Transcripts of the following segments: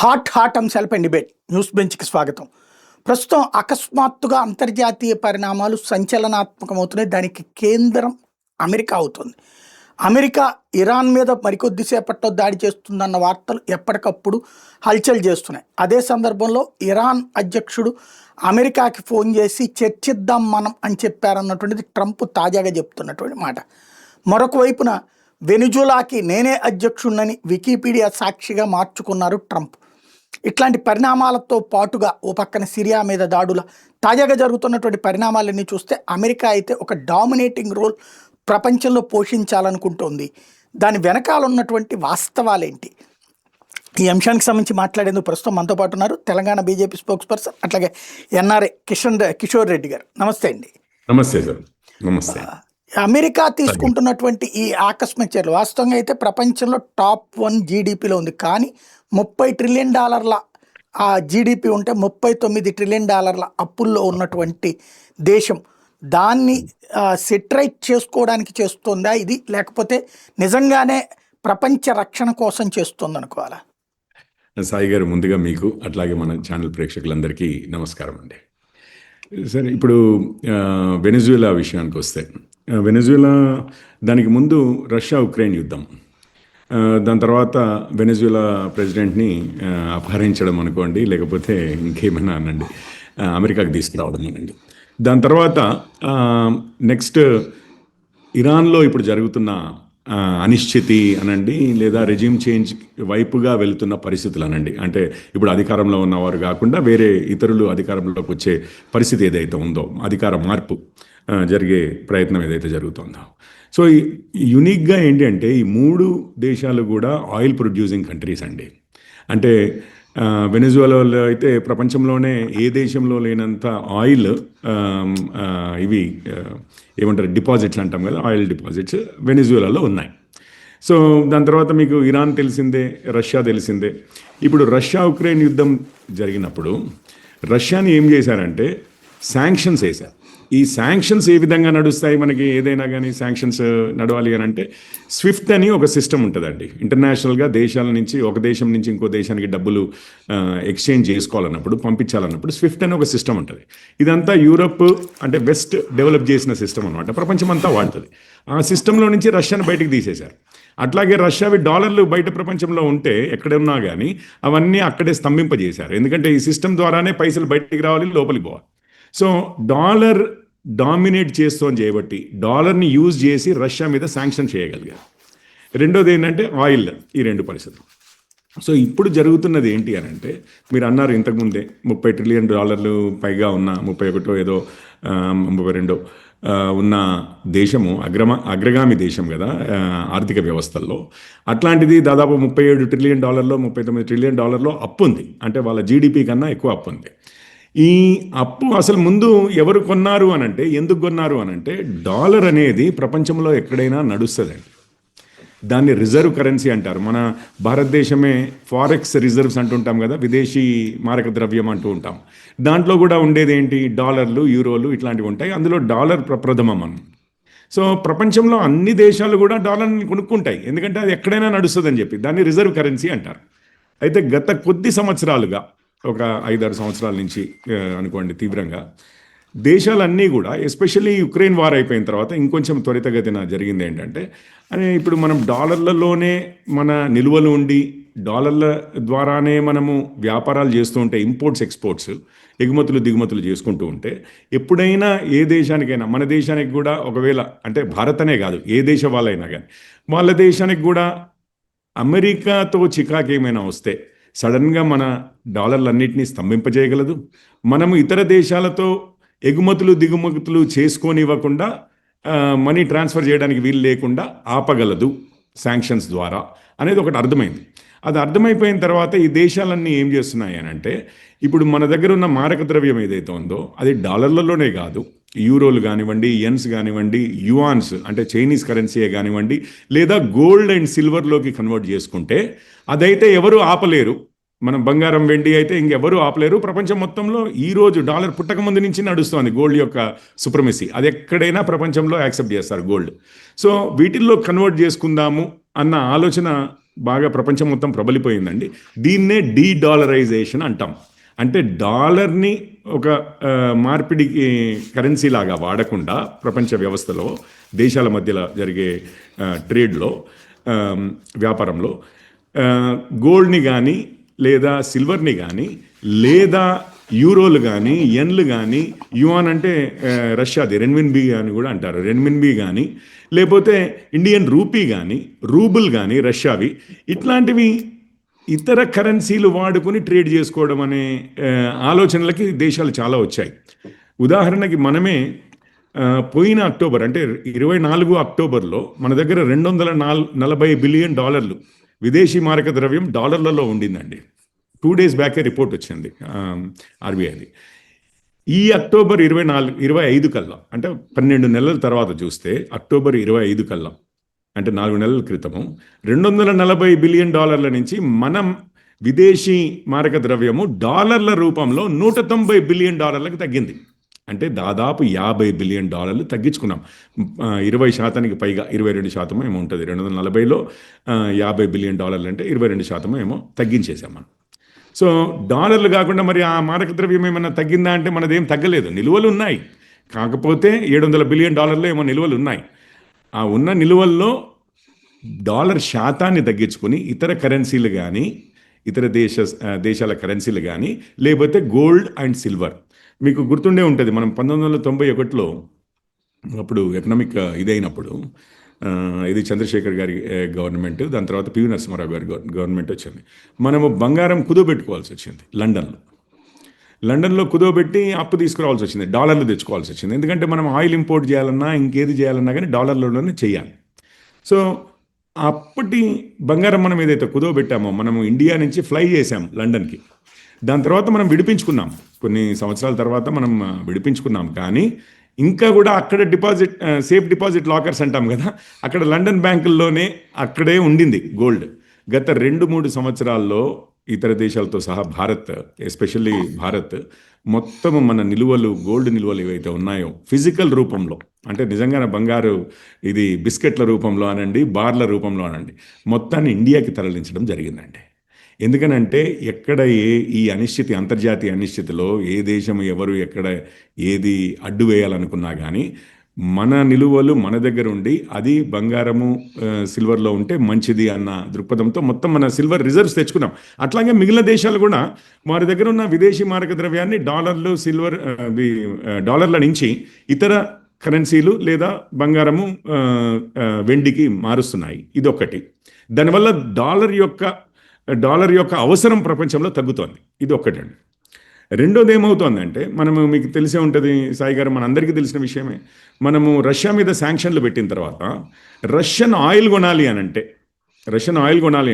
Hot అంశాలపై debate news బెంచ్కి స్వాగతం. ప్రస్తుతం అకస్మాత్తుగా అంతర్జాతీయ పరిణామాలు సంచలనాత్మకమవుతున్నాయి. దానికి కేంద్రం అమెరికా అవుతుంది. అమెరికా ఇరాన్ మీద మరికొద్దిసేపట్లో దాడి చేస్తుందన్న వార్తలు ఎప్పటికప్పుడు హల్చల్ చేస్తున్నాయి. అదే సందర్భంలో ఇరాన్ అధ్యక్షుడు అమెరికాకి ఫోన్ చేసి చర్చిద్దాం మనం అని చెప్పారన్నటువంటిది ట్రంప్ తాజాగా చెప్తున్నటువంటి మాట. మరొక వైపున వెనిజులాకి నేనే అధ్యక్షుడినని వికీపీడియా సాక్షిగా మార్చుకున్నారు ట్రంప్. ఇట్లాంటి పరిణామాలతో పాటుగా ఓ పక్కన సిరియా మీద దాడుల తాజాగా జరుగుతున్నటువంటి పరిణామాలన్నీ చూస్తే అమెరికా అయితే ఒక డామినేటింగ్ రోల్ ప్రపంచంలో పోషించాలనుకుంటోంది. దాని వెనకాల ఉన్నటువంటి వాస్తవాలేంటి? ఈ అంశానికి సంబంధించి మాట్లాడేందుకు ప్రస్తుతం మనతో పాటు ఉన్నారు తెలంగాణ బీజేపీ స్పోక్స్ పర్సన్, అట్లాగే ఎన్ఆర్ఐ కిషోర్ రెడ్డి గారు. నమస్తే అండి. నమస్తే సార్. నమస్తే. అమెరికా తీసుకుంటున్నటువంటి ఈ ఆకస్మిక చర్యలు వాస్తవంగా అయితే ప్రపంచంలో టాప్ 1 జీడిపిలో ఉంది. కానీ $30 ట్రిలియన్ ఆ జీడిపి ఉంటే $39 ట్రిలియన్ అప్పుల్లో ఉన్నటువంటి దేశం దాన్ని సెటరైట్ చేసుకోవడానికి చేస్తుందా ఇది, లేకపోతే నిజంగానే ప్రపంచ రక్షణ కోసం చేస్తుంది అనుకోవాలా? సాయి గారు, ముందుగా మీకు అట్లాగే మన ఛానల్ ప్రేక్షకులందరికీ నమస్కారం అండి. సరే, ఇప్పుడు వెనిజులా విషయానికి వస్తే, వెనిజులా దానికి ముందు రష్యా ఉక్రెయిన్ యుద్ధం, దాని తర్వాత వెనిజులా ప్రెసిడెంట్ని అపహరించడం అనుకోండి, లేకపోతే ఇంకేమైనా అనండి, అమెరికాకి తీసుకురావడం అనండి. దాని తర్వాత నెక్స్ట్ ఇరాన్లో ఇప్పుడు జరుగుతున్న అనిశ్చితి అనండి, లేదా రెజ్యూమ్ చేంజ్ వైపుగా వెళుతున్న పరిస్థితులు అనండి. అంటే ఇప్పుడు అధికారంలో ఉన్నవారు కాకుండా వేరే ఇతరులు అధికారంలోకి వచ్చే పరిస్థితి ఏదైతే ఉందో, అధికార మార్పు జరిగే ప్రయత్నం ఏదైతే జరుగుతుందో. సో యునిక్గా ఏంటి అంటే ఈ 3 దేశాలు కూడా ఆయిల్ ప్రొడ్యూసింగ్ కంట్రీస్ అండి. అంటే వెనిజులాలో అయితే ప్రపంచంలోనే ఏ దేశంలో లేనంత ఆయిల్ ఇవి ఏమంటారు డిపాజిట్లు అంటాం కదా, ఆయిల్ డిపాజిట్స్ వెనిజులాలో ఉన్నాయి. సో దాని తర్వాత మీకు ఇరాన్ తెలిసిందే, రష్యా తెలిసిందే. ఇప్పుడు రష్యా ఉక్రెయిన్ యుద్ధం జరిగినప్పుడు రష్యాని ఏం చేశారంటే శాంక్షన్స్ వేశారు. ఈ శాంక్షన్స్ ఏ విధంగా నడుస్తాయి? మనకి ఏదైనా కానీ శాంక్షన్స్ నడవాలి అని అంటే స్విఫ్ట్ అని ఒక సిస్టమ్ ఉంటుందండి. ఇంటర్నేషనల్గా దేశాల నుంచి, ఒక దేశం నుంచి ఇంకో దేశానికి డబ్బులు ఎక్స్చేంజ్ చేసుకోవాలన్నప్పుడు, పంపించాలన్నప్పుడు స్విఫ్ట్ అని ఒక సిస్టమ్ ఉంటుంది. ఇదంతా యూరప్ అంటే వెస్ట్ డెవలప్ చేసిన సిస్టమ్ అనమాట. ప్రపంచం అంతా వాడుతుంది. ఆ సిస్టంలో నుంచి రష్యాను బయటకు తీసేశారు. అట్లాగే రష్యావి డాలర్లు బయట ప్రపంచంలో ఉంటే ఎక్కడున్నా కానీ అవన్నీ అక్కడే స్తంభింపజేశారు. ఎందుకంటే ఈ సిస్టమ్ ద్వారానే పైసలు బయటికి రావాలి, లోపలికి పోవాలి. సో డాలర్ డామినేట్ చేస్తోని చేయబట్టి డాలర్ని యూజ్ చేసి రష్యా మీద శాంక్షన్ చేయగలిగారు. రెండోది ఏంటంటే ఆయిల్. ఈ 2 పరిస్థితులు. సో ఇప్పుడు జరుగుతున్నది ఏంటి అని అంటే, మీరు అన్నారు ఇంతకుముందే $30 ట్రిలియన్ పైగా ఉన్న 31 ఏదో 32 ఉన్న దేశము అగ్రగామి దేశం కదా ఆర్థిక వ్యవస్థల్లో. అట్లాంటిది దాదాపు $37 ట్రిలియన్ $39 ట్రిలియన్ అప్పు ఉంది. అంటే వాళ్ళ జీడిపి కన్నా ఎక్కువ అప్పు ఉంది. ఈ అప్పు అసలు ముందు ఎవరు కొన్నారు అనంటే, ఎందుకు కొన్నారు అనంటే, డాలర్ అనేది ప్రపంచంలో ఎక్కడైనా నడుస్తుందండి. దాన్ని రిజర్వ్ కరెన్సీ అంటారు. మన భారతదేశమే ఫారెక్స్ రిజర్వ్స్ అంటుంటాం కదా, విదేశీ మారక ద్రవ్యం అంటూ ఉంటాం. దాంట్లో కూడా ఉండేది ఏంటి? డాలర్లు, యూరోలు ఇట్లాంటివి ఉంటాయి. అందులో డాలర్ ప్రప్రథమం అని. సో ప్రపంచంలో అన్ని దేశాలు కూడా డాలర్ని కొనుక్కుంటాయి, ఎందుకంటే అది ఎక్కడైనా నడుస్తుందని చెప్పి. దాన్ని రిజర్వ్ కరెన్సీ అంటారు. అయితే గత కొద్ది సంవత్సరాలుగా, ఒక 5-6 సంవత్సరాల నుంచి అనుకోండి, తీవ్రంగా దేశాలన్నీ కూడా, ఎస్పెషల్లీ యుక్రెయిన్ వార్ అయిపోయిన తర్వాత ఇంకొంచెం త్వరితగతిన జరిగింది ఏంటంటే, ఇప్పుడు మనం డాలర్లలోనే మన నిల్వలు ఉండి డాలర్ల ద్వారానే మనము వ్యాపారాలు చేస్తూ ఉంటే, ఇంపోర్ట్స్ ఎక్స్పోర్ట్స్, ఎగుమతులు దిగుమతులు చేసుకుంటూ ఉంటే, ఎప్పుడైనా ఏ దేశానికైనా, మన దేశానికి కూడా ఒకవేళ, అంటే భారత్ అనే కాదు ఏ దేశ వాళ్ళైనా కానీ, వాళ్ళ దేశానికి కూడా అమెరికాతో చికాకు ఏమైనా వస్తే సడన్గా మన డాలర్లన్నింటినీ స్తంభింపజేయగలదు. మనము ఇతర దేశాలతో ఎగుమతులు దిగుమతులు చేసుకోనివ్వకుండా, మనీ ట్రాన్స్ఫర్ చేయడానికి వీలు లేకుండా ఆపగలదు శాంక్షన్స్ ద్వారా అనేది ఒకటి అర్థమైంది. అది అర్థమైపోయిన తర్వాత ఈ దేశాలన్నీ ఏం చేస్తున్నాయి అని అంటే, ఇప్పుడు మన దగ్గర ఉన్న మారక ద్రవ్యం ఏదైతే ఉందో అది డాలర్లలోనే కాదు, యూరోలు కానివ్వండి, యెన్స్ కానివ్వండి, యువాన్స్ అంటే చైనీస్ కరెన్సీయే కానివ్వండి, లేదా గోల్డ్ అండ్ సిల్వర్లోకి కన్వర్ట్ చేసుకుంటే అదైతే ఎవరు ఆపలేరు. మనం బంగారం, వెండి అయితే ఇంకెవరూ ఆపలేరు. ప్రపంచం మొత్తంలో ఈరోజు డాలర్ పుట్టక ముందు నుంచి నడుస్తుంది గోల్డ్ యొక్క సుప్రమసీ. అది ఎక్కడైనా ప్రపంచంలో యాక్సెప్ట్ చేస్తారు గోల్డ్. సో వీటిల్లో కన్వర్ట్ చేసుకుందాము అన్న ఆలోచన బాగా ప్రపంచం మొత్తం ప్రబలిపోయిందండి. దీన్నే డీడాలరైజేషన్ అంటాం. అంటే డాలర్ని ఒక మార్పిడికి కరెన్సీ లాగా వాడకుండా ప్రపంచ వ్యవస్థలో దేశాల మధ్యలో జరిగే ట్రేడ్లో, వ్యాపారంలో గోల్డ్ని కానీ లేదా సిల్వర్ని కానీ లేదా యూరోలు కానీ ఎన్లు కానీ, యువాన్ అంటే రష్యాది రెన్మిన్బీ అని కూడా అంటారు, రెన్మిన్బీ కానీ లేకపోతే ఇండియన్ రూపీ కానీ రూబుల్ కానీ రష్యావి, ఇట్లాంటివి ఇతర కరెన్సీలు వాడుకొని ట్రేడ్ చేసుకోవడం అనే ఆలోచనలకి దేశాలు చాలా వచ్చాయి. ఉదాహరణకి మనమే పోయిన అక్టోబర్ అంటే 24 అక్టోబర్లో మన దగ్గర $240 బిలియన్ విదేశీ మారక ద్రవ్యం డాలర్లలో ఉండిందండి. 2 days బ్యాకే రిపోర్ట్ వచ్చింది ఆర్బీఐది. ఈ అక్టోబర్ 25 కల్లా అంటే 12 నెలల తర్వాత చూస్తే అక్టోబర్ 25 కల్లా అంటే 4 నెలల క్రితము $240 బిలియన్ నుంచి మనం విదేశీ మారక ద్రవ్యము డాలర్ల రూపంలో $190 బిలియన్ తగ్గింది. అంటే దాదాపు $50 బిలియన్ తగ్గించుకున్నాం. 20% పైగా, 22% ఏమో ఉంటుంది 240లో. $50 బిలియన్ అంటే 22% ఏమో తగ్గించేసాం మనం. సో డాలర్లు కాకుండా మరి ఆ మారక ద్రవ్యం ఏమైనా తగ్గిందా అంటే మనదేం తగ్గలేదు, నిలువలు ఉన్నాయి. కాకపోతే $700 బిలియన్ ఏమో నిలువలు ఉన్నాయి. ఆ ఉన్న నిలువల్లో డాలర్ శాతాన్ని తగ్గించుకొని ఇతర కరెన్సీలు కానీ ఇతర దేశాల కరెన్సీలు కానీ లేకపోతే గోల్డ్ అండ్ సిల్వర్. మీకు గుర్తుండే ఉంటుంది, మనం 1991లో అప్పుడు ఎకనామిక్ ఇదైనప్పుడు ఇది చంద్రశేఖర్ గారి గవర్నమెంట్, దాని తర్వాత పివి నరసింహారావు గారి గవర్నమెంట్ వచ్చింది. మనము బంగారం కుదోబెట్టుకోవాల్సి వచ్చింది. లండన్లో కుదోబెట్టి అప్పు తీసుకురావాల్సి వచ్చింది, డాలర్లు తెచ్చుకోవాల్సి వచ్చింది. ఎందుకంటే మనం ఆయిల్ ఇంపోర్ట్ చేయాలన్నా ఇంకేది చేయాలన్నా కానీ డాలర్లలోనే చేయాలి. సో అప్పటి బంగారం మనం ఏదైతే కుదోబెట్టామో మనము ఇండియా నుంచి ఫ్లై చేసాం లండన్కి. దాని తర్వాత మనం విడిపించుకున్నాం, కొన్ని సంవత్సరాల తర్వాత మనం విడిపించుకున్నాం. కానీ ఇంకా కూడా అక్కడ సేఫ్ డిపాజిట్ లాకర్స్ అంటాం కదా, అక్కడ లండన్ బ్యాంకుల్లోనే అక్కడే ఉండింది గోల్డ్. గత 2-3 సంవత్సరాల్లో ఇతర దేశాలతో సహా భారత్, ఎస్పెషల్లీ భారత్ మొత్తం మన నిలువలు, గోల్డ్ నిలువలు ఏవైతే ఉన్నాయో ఫిజికల్ రూపంలో, అంటే నిజంగానే బంగారు ఇది బిస్కెట్ల రూపంలో అనండి, బార్ల రూపంలో అనండి, మొత్తాన్ని ఇండియాకి తరలించడం జరిగిందండి. ఎందుకనంటే ఎక్కడ ఈ అనిశ్చితి, అంతర్జాతీయ అనిశ్చితిలో ఏ దేశం ఎవరు ఎక్కడ ఏది అడ్డు వేయాలనుకున్నా కానీ మన నిలువలు మన దగ్గర ఉండి అది బంగారము సిల్వర్లో ఉంటే మంచిది అన్న దృక్పథంతో మొత్తం మన సిల్వర్ రిజర్వ్స్ తెచ్చుకున్నాం. అట్లాగే మిగిలిన దేశాలు కూడా వారి దగ్గర ఉన్న విదేశీ మారక ద్రవ్యాన్ని డాలర్లు, సిల్వర్, డాలర్ల నుంచి ఇతర కరెన్సీలు లేదా బంగారము, వెండికి మారుస్తున్నాయి. ఇదొకటి. దానివల్ల డాలర్ యొక్క అవసరం ప్రపంచంలో తగ్గుతోంది. ఇది ఒక్కటండి. రెండోది ఏమవుతోందంటే, మనము మీకు తెలిసే ఉంటుంది సాయి గారు, మన అందరికీ తెలిసిన విషయమే, మనము రష్యా మీద శాంక్షన్లు పెట్టిన తర్వాత రష్యన్ ఆయిల్ కొనాలి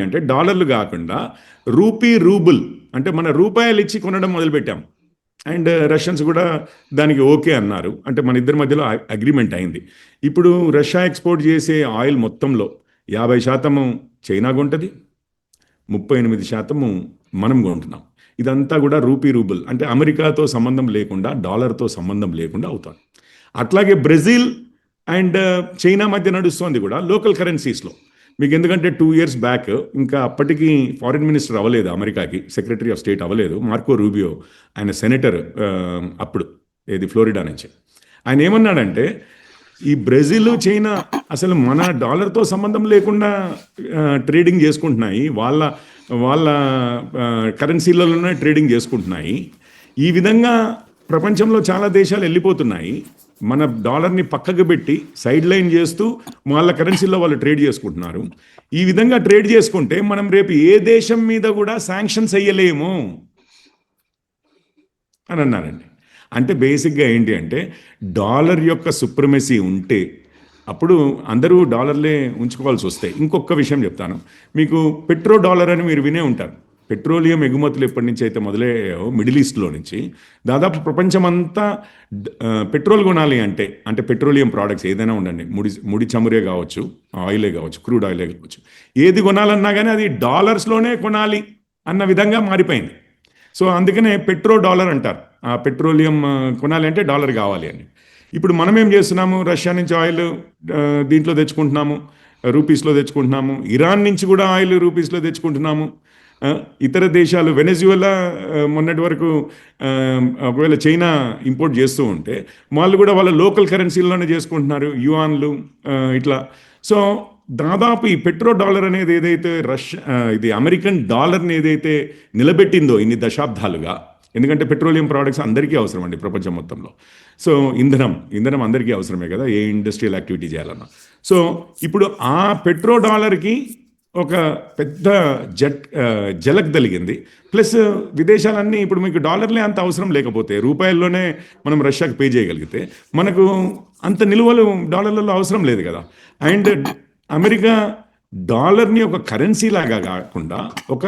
అంటే డాలర్లు కాకుండా రూబుల్ అంటే మన రూపాయలు ఇచ్చి కొనడం మొదలుపెట్టాం. అండ్ రష్యన్స్ కూడా దానికి ఓకే అన్నారు. అంటే మన ఇద్దరి మధ్యలో అగ్రిమెంట్ అయింది. ఇప్పుడు రష్యా ఎక్స్పోర్ట్ చేసే ఆయిల్ మొత్తంలో 50% చైనా కొంటది, 38% మనం కొంటున్నాం. ఇదంతా కూడా రూబుల్ అంటే అమెరికాతో సంబంధం లేకుండా, డాలర్తో సంబంధం లేకుండా అవుతుంది. అట్లాగే బ్రెజిల్ అండ్ చైనా మధ్య నడుస్తోంది కూడా లోకల్ కరెన్సీస్లో. మీకు ఎందుకంటే 2 years బ్యాక్ ఇంకా అప్పటికి ఫారిన్ మినిస్టర్ అవ్వలేదు అమెరికాకి, సెక్రటరీ ఆఫ్ స్టేట్ అవ్వలేదు, మార్కో రూబియో, ఆయన సెనేటర్ అప్పుడు, ఏది ఫ్లోరిడా నుంచి. ఆయన ఏమన్నాడంటే, ఈ బ్రెజిల్, చైనా అసలు మన డాలర్తో సంబంధం లేకుండా ట్రేడింగ్ చేసుకుంటున్నాయి, వాళ్ళ కరెన్సీలలోనే ట్రేడింగ్ చేసుకుంటున్నాయి. ఈ విధంగా ప్రపంచంలో చాలా దేశాలు వెళ్ళిపోతున్నాయి. మన డాలర్ని పక్కకు పెట్టి సైడ్ లైన్ చేస్తూ వాళ్ళ కరెన్సీలో వాళ్ళు ట్రేడ్ చేసుకుంటున్నారు. ఈ విధంగా ట్రేడ్ చేసుకుంటే మనం రేపు ఏ దేశం మీద కూడా శాంక్షన్స్ వేయలేము అని అన్నారండి. అంటే బేసిక్గా ఏంటి అంటే, డాలర్ యొక్క సుప్రమసీ ఉంటే అప్పుడు అందరూ డాలర్లే ఉంచుకోవాల్సి వస్తాయి. ఇంకొక విషయం చెప్తాను మీకు, పెట్రో డాలర్ అని మీరు వినే ఉంటారు. పెట్రోలియం ఎగుమతులు ఎప్పటి నుంచి అయితే మొదలయ్యాయో మిడిల్ ఈస్ట్లో నుంచి, దాదాపు ప్రపంచమంతా పెట్రోల్ కొనాలి అంటే పెట్రోలియం ప్రోడక్ట్స్ ఏదైనా ఉండండి, ముడి చమురే కావచ్చు, ఆయిలే కావచ్చు, క్రూడ్ ఆయిలే కావచ్చు, ఏది కొనాలన్నా కానీ అది డాలర్స్లోనే కొనాలి అన్న విధంగా మారిపోయింది. సో అందుకనే పెట్రో డాలర్ అంటారు. ఆ పెట్రోలియం కొనాలి అంటే డాలర్ కావాలి అని. ఇప్పుడు మనం ఏం చేస్తున్నాము, రష్యా నుంచి ఆయిల్ దీంట్లో తెచ్చుకుంటున్నాము, రూపీస్లో తెచ్చుకుంటున్నాము, ఇరాన్ నుంచి కూడా ఆయిల్ రూపీస్లో తెచ్చుకుంటున్నాము. ఇతర దేశాలు వెనెజువెలా మొన్నటి వరకు ఒకవేళ చైనా ఇంపోర్ట్ చేస్తూ ఉంటే వాళ్ళు కూడా వాళ్ళ లోకల్ కరెన్సీల్లోనే చేసుకుంటున్నారు, యువాన్లు ఇట్లా. సో దాదాపు ఈ పెట్రో డాలర్ అనేది ఏదైతే ఇది అమెరికన్ డాలర్ని ఏదైతే నిలబెట్టిందో ఇన్ని దశాబ్దాలుగా, ఎందుకంటే పెట్రోలియం ప్రోడక్ట్స్ అందరికీ అవసరం అండి ప్రపంచం మొత్తంలో. సో ఇంధనం అందరికీ అవసరమే కదా, ఏ ఇండస్ట్రియల్ యాక్టివిటీ చేయాలన్నా. సో ఇప్పుడు ఆ పెట్రో డాలర్కి ఒక పెద్ద జలక్ తగిలింది. ప్లస్ విదేశాలన్నీ ఇప్పుడు మీకు డాలర్లే అంత అవసరం లేకపోతే, రూపాయల్లోనే మనం రష్యాకి పే చేయగలిగితే మనకు అంత నిల్వలు డాలర్లలో అవసరం లేదు కదా. అండ్ అమెరికా డాలర్ని ఒక కరెన్సీ లాగా కాకుండా ఒక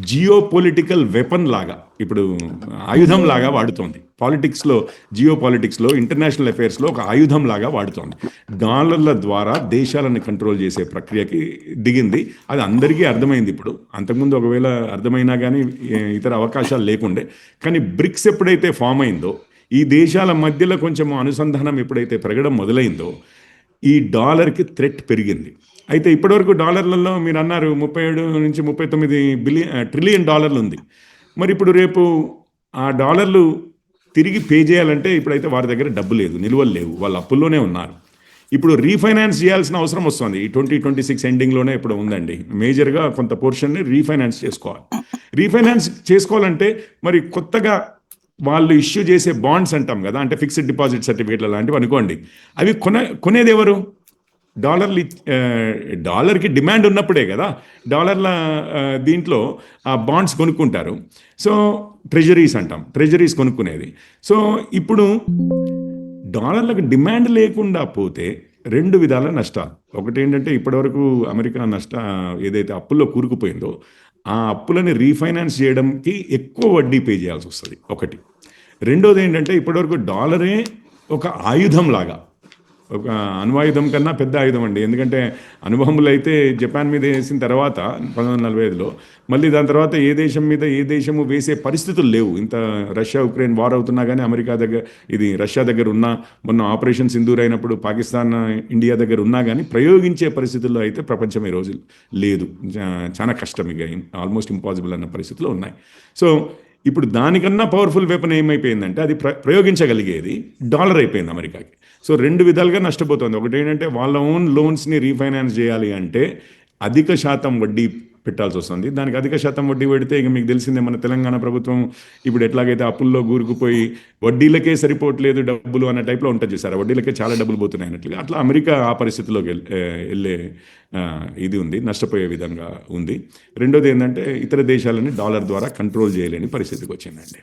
జియో పొలిటికల్ వెపన్ లాగా, ఇప్పుడు ఆయుధం లాగా వాడుతోంది. జియో పాలిటిక్స్లో, ఇంటర్నేషనల్ అఫైర్స్లో ఒక ఆయుధం లాగా వాడుతోంది. డాలర్ల ద్వారా దేశాలను కంట్రోల్ చేసే ప్రక్రియకి దిగింది. అది అందరికీ అర్థమైంది ఇప్పుడు. అంతకుముందు ఒకవేళ అర్థమైనా కానీ ఇతర అవకాశాలు లేకుండే. కానీ బ్రిక్స్ ఎప్పుడైతే ఫామ్ అయిందో, ఈ దేశాల మధ్యలో కొంచెం అనుసంధానం ఎప్పుడైతే పెరగడం మొదలైందో, ఈ డాలర్కి థ్రెట్ పెరిగింది. అయితే ఇప్పటివరకు డాలర్లలో మీరు అన్నారు 37 నుంచి 39 ట్రిలియన్ డాలర్లు ఉంది. మరి ఇప్పుడు రేపు ఆ డాలర్లు తిరిగి పే చేయాలంటే ఇప్పుడైతే వారి దగ్గర డబ్బు లేదు, నిల్వలు లేవు, వాళ్ళు అప్పుల్లోనే ఉన్నారు. ఇప్పుడు రీఫైనాన్స్ చేయాల్సిన అవసరం వస్తుంది. ఈ 2026 ఎండింగ్లోనే ఇప్పుడు ఉందండి. మేజర్గా కొంత పోర్షన్ని రీఫైనాన్స్ చేసుకోవాలి. రీఫైనాన్స్ చేసుకోవాలంటే మరి కొత్తగా వాళ్ళు ఇష్యూ చేసే బాండ్స్ అంటాం కదా, అంటే ఫిక్స్డ్ డిపాజిట్ సర్టిఫికేట్లు లాంటివి అనుకోండి, అవి కొనేది ఎవరు? డాలర్కి డిమాండ్ ఉన్నప్పుడే కదా డాలర్ల దీంట్లో ఆ బాండ్స్ కొనుక్కుంటారు. సో ట్రెజరీస్ అంటాం, ట్రెజరీస్ కొనుక్కునేది. సో ఇప్పుడు డాలర్లకు డిమాండ్ లేకుండా పోతే రెండు విధాల నష్టాలు. ఒకటి ఏంటంటే ఇప్పటివరకు అమెరికా ఏదైతే అప్పుల్లో కూరుకుపోయిందో ఆ అప్పులని రీఫైనాన్స్ చేయడానికి ఎక్కువ వడ్డీ పే చేయాల్సి వస్తుంది ఒకటి. రెండోది ఏంటంటే ఇప్పటివరకు డాలరే ఒక ఆయుధం లాగా, ఒక అణ్వాయుధం కన్నా పెద్ద ఆయుధం అండి. ఎందుకంటే అనుభవములు అయితే జపాన్ మీద వేసిన తర్వాత 1945లో, మళ్ళీ దాని తర్వాత ఏ దేశం మీద ఏ దేశము వేసే పరిస్థితులు లేవు. ఇంత రష్యా ఉక్రెయిన్ వార్ అవుతున్నా కానీ రష్యా దగ్గర ఉన్నా, మొన్న ఆపరేషన్ సింధూర్ అయినప్పుడు పాకిస్తాన్ ఇండియా దగ్గర ఉన్నా కానీ ప్రయోగించే పరిస్థితుల్లో అయితే ప్రపంచం ఈ రోజు లేదు. చాలా కష్టం, ఇక ఆల్మోస్ట్ ఇంపాసిబుల్ అన్న పరిస్థితుల్లో ఉన్నాయి. సో ఇప్పుడు దానికన్నా పవర్ఫుల్ వెపన్ ఏమైపోయిందంటే అది ప్రయోగించగలిగేది డాలర్ అయిపోయింది అమెరికాకి. సో రెండు విధాలుగా నష్టపోతుంది. ఒకటి ఏంటంటే వాళ్ళ ఓన్ లోన్స్ని రీఫైనాన్స్ చేయాలి అంటే అధిక శాతం వడ్డీ పెట్టాల్సి వస్తుంది. దానికి అధిక శాతం వడ్డీ పెడితే ఇక మీకు తెలిసిందే, మన తెలంగాణ ప్రభుత్వం ఇప్పుడు ఎట్లాగైతే అప్పుల్లో కూరుకుపోయి వడ్డీలకే సరిపోవట్లేదు డబ్బులు అన్న టైప్లో ఉంటుంది చూసారా, వడ్డీలకే చాలా డబ్బులు పోతున్నాయి అన్నట్లుగా, అట్లా అమెరికా ఆ పరిస్థితిలోకి వెళ్ళే ఇది ఉంది, నష్టపోయే విధంగా ఉంది. రెండోది ఏంటంటే ఇతర దేశాలని డాలర్ ద్వారా కంట్రోల్ చేయలేని పరిస్థితికి వచ్చిందండి.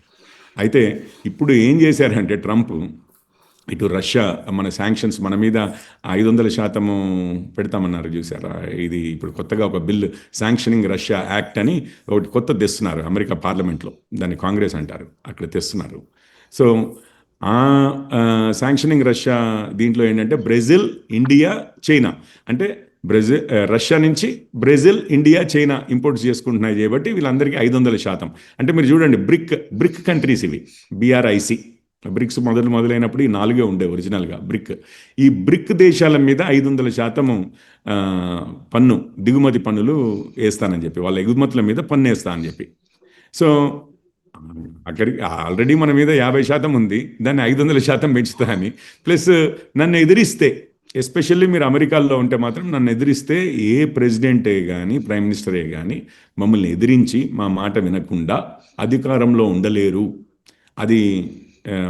అయితే ఇప్పుడు ఏం చేశారంటే ట్రంప్, ఇటు రష్యా మన శాంక్షన్స్ మన మీద 500% పెడతామన్నారు చూసారా. ఇది ఇప్పుడు కొత్తగా ఒక బిల్, శాంక్షనింగ్ రష్యా యాక్ట్ అని ఒకటి కొత్త తెస్తున్నారు అమెరికా పార్లమెంట్లో, దాన్ని కాంగ్రెస్ అంటారు, అక్కడ తెస్తున్నారు. సో ఆ శాంక్షనింగ్ రష్యా దీంట్లో ఏంటంటే బ్రెజిల్, ఇండియా, చైనా, అంటే రష్యా నుంచి బ్రెజిల్, ఇండియా, చైనా ఇంపోర్ట్స్ చేసుకుంటున్నాయి కాబట్టి వీళ్ళందరికీ 500%. అంటే మీరు చూడండి, బ్రిక్ కంట్రీస్ ఇవి, BRIC, బ్రిక్స్ మొదలైనప్పుడు ఈ 4 ఉండే ఒరిజినల్గా ఈ బ్రిక్ దేశాల మీద 500% పన్ను, దిగుమతి పన్నులు వేస్తానని చెప్పి, వాళ్ళ ఎగుమతుల మీద పన్ను వేస్తా అని చెప్పి. సో అక్కడికి ఆల్రెడీ మన మీద 50% ఉంది, దాన్ని 500% పెంచుతా అని. ప్లస్ నన్ను ఎదిరిస్తే, ఎస్పెషల్లీ మీరు అమెరికాలో ఉంటే మాత్రం నన్ను ఎదిరిస్తే ఏ ప్రెసిడెంటే కానీ ప్రైమ్ మినిస్టరే కానీ మమ్మల్ని ఎదిరించి మా మాట వినకుండా అధికారంలో ఉండలేరు. అది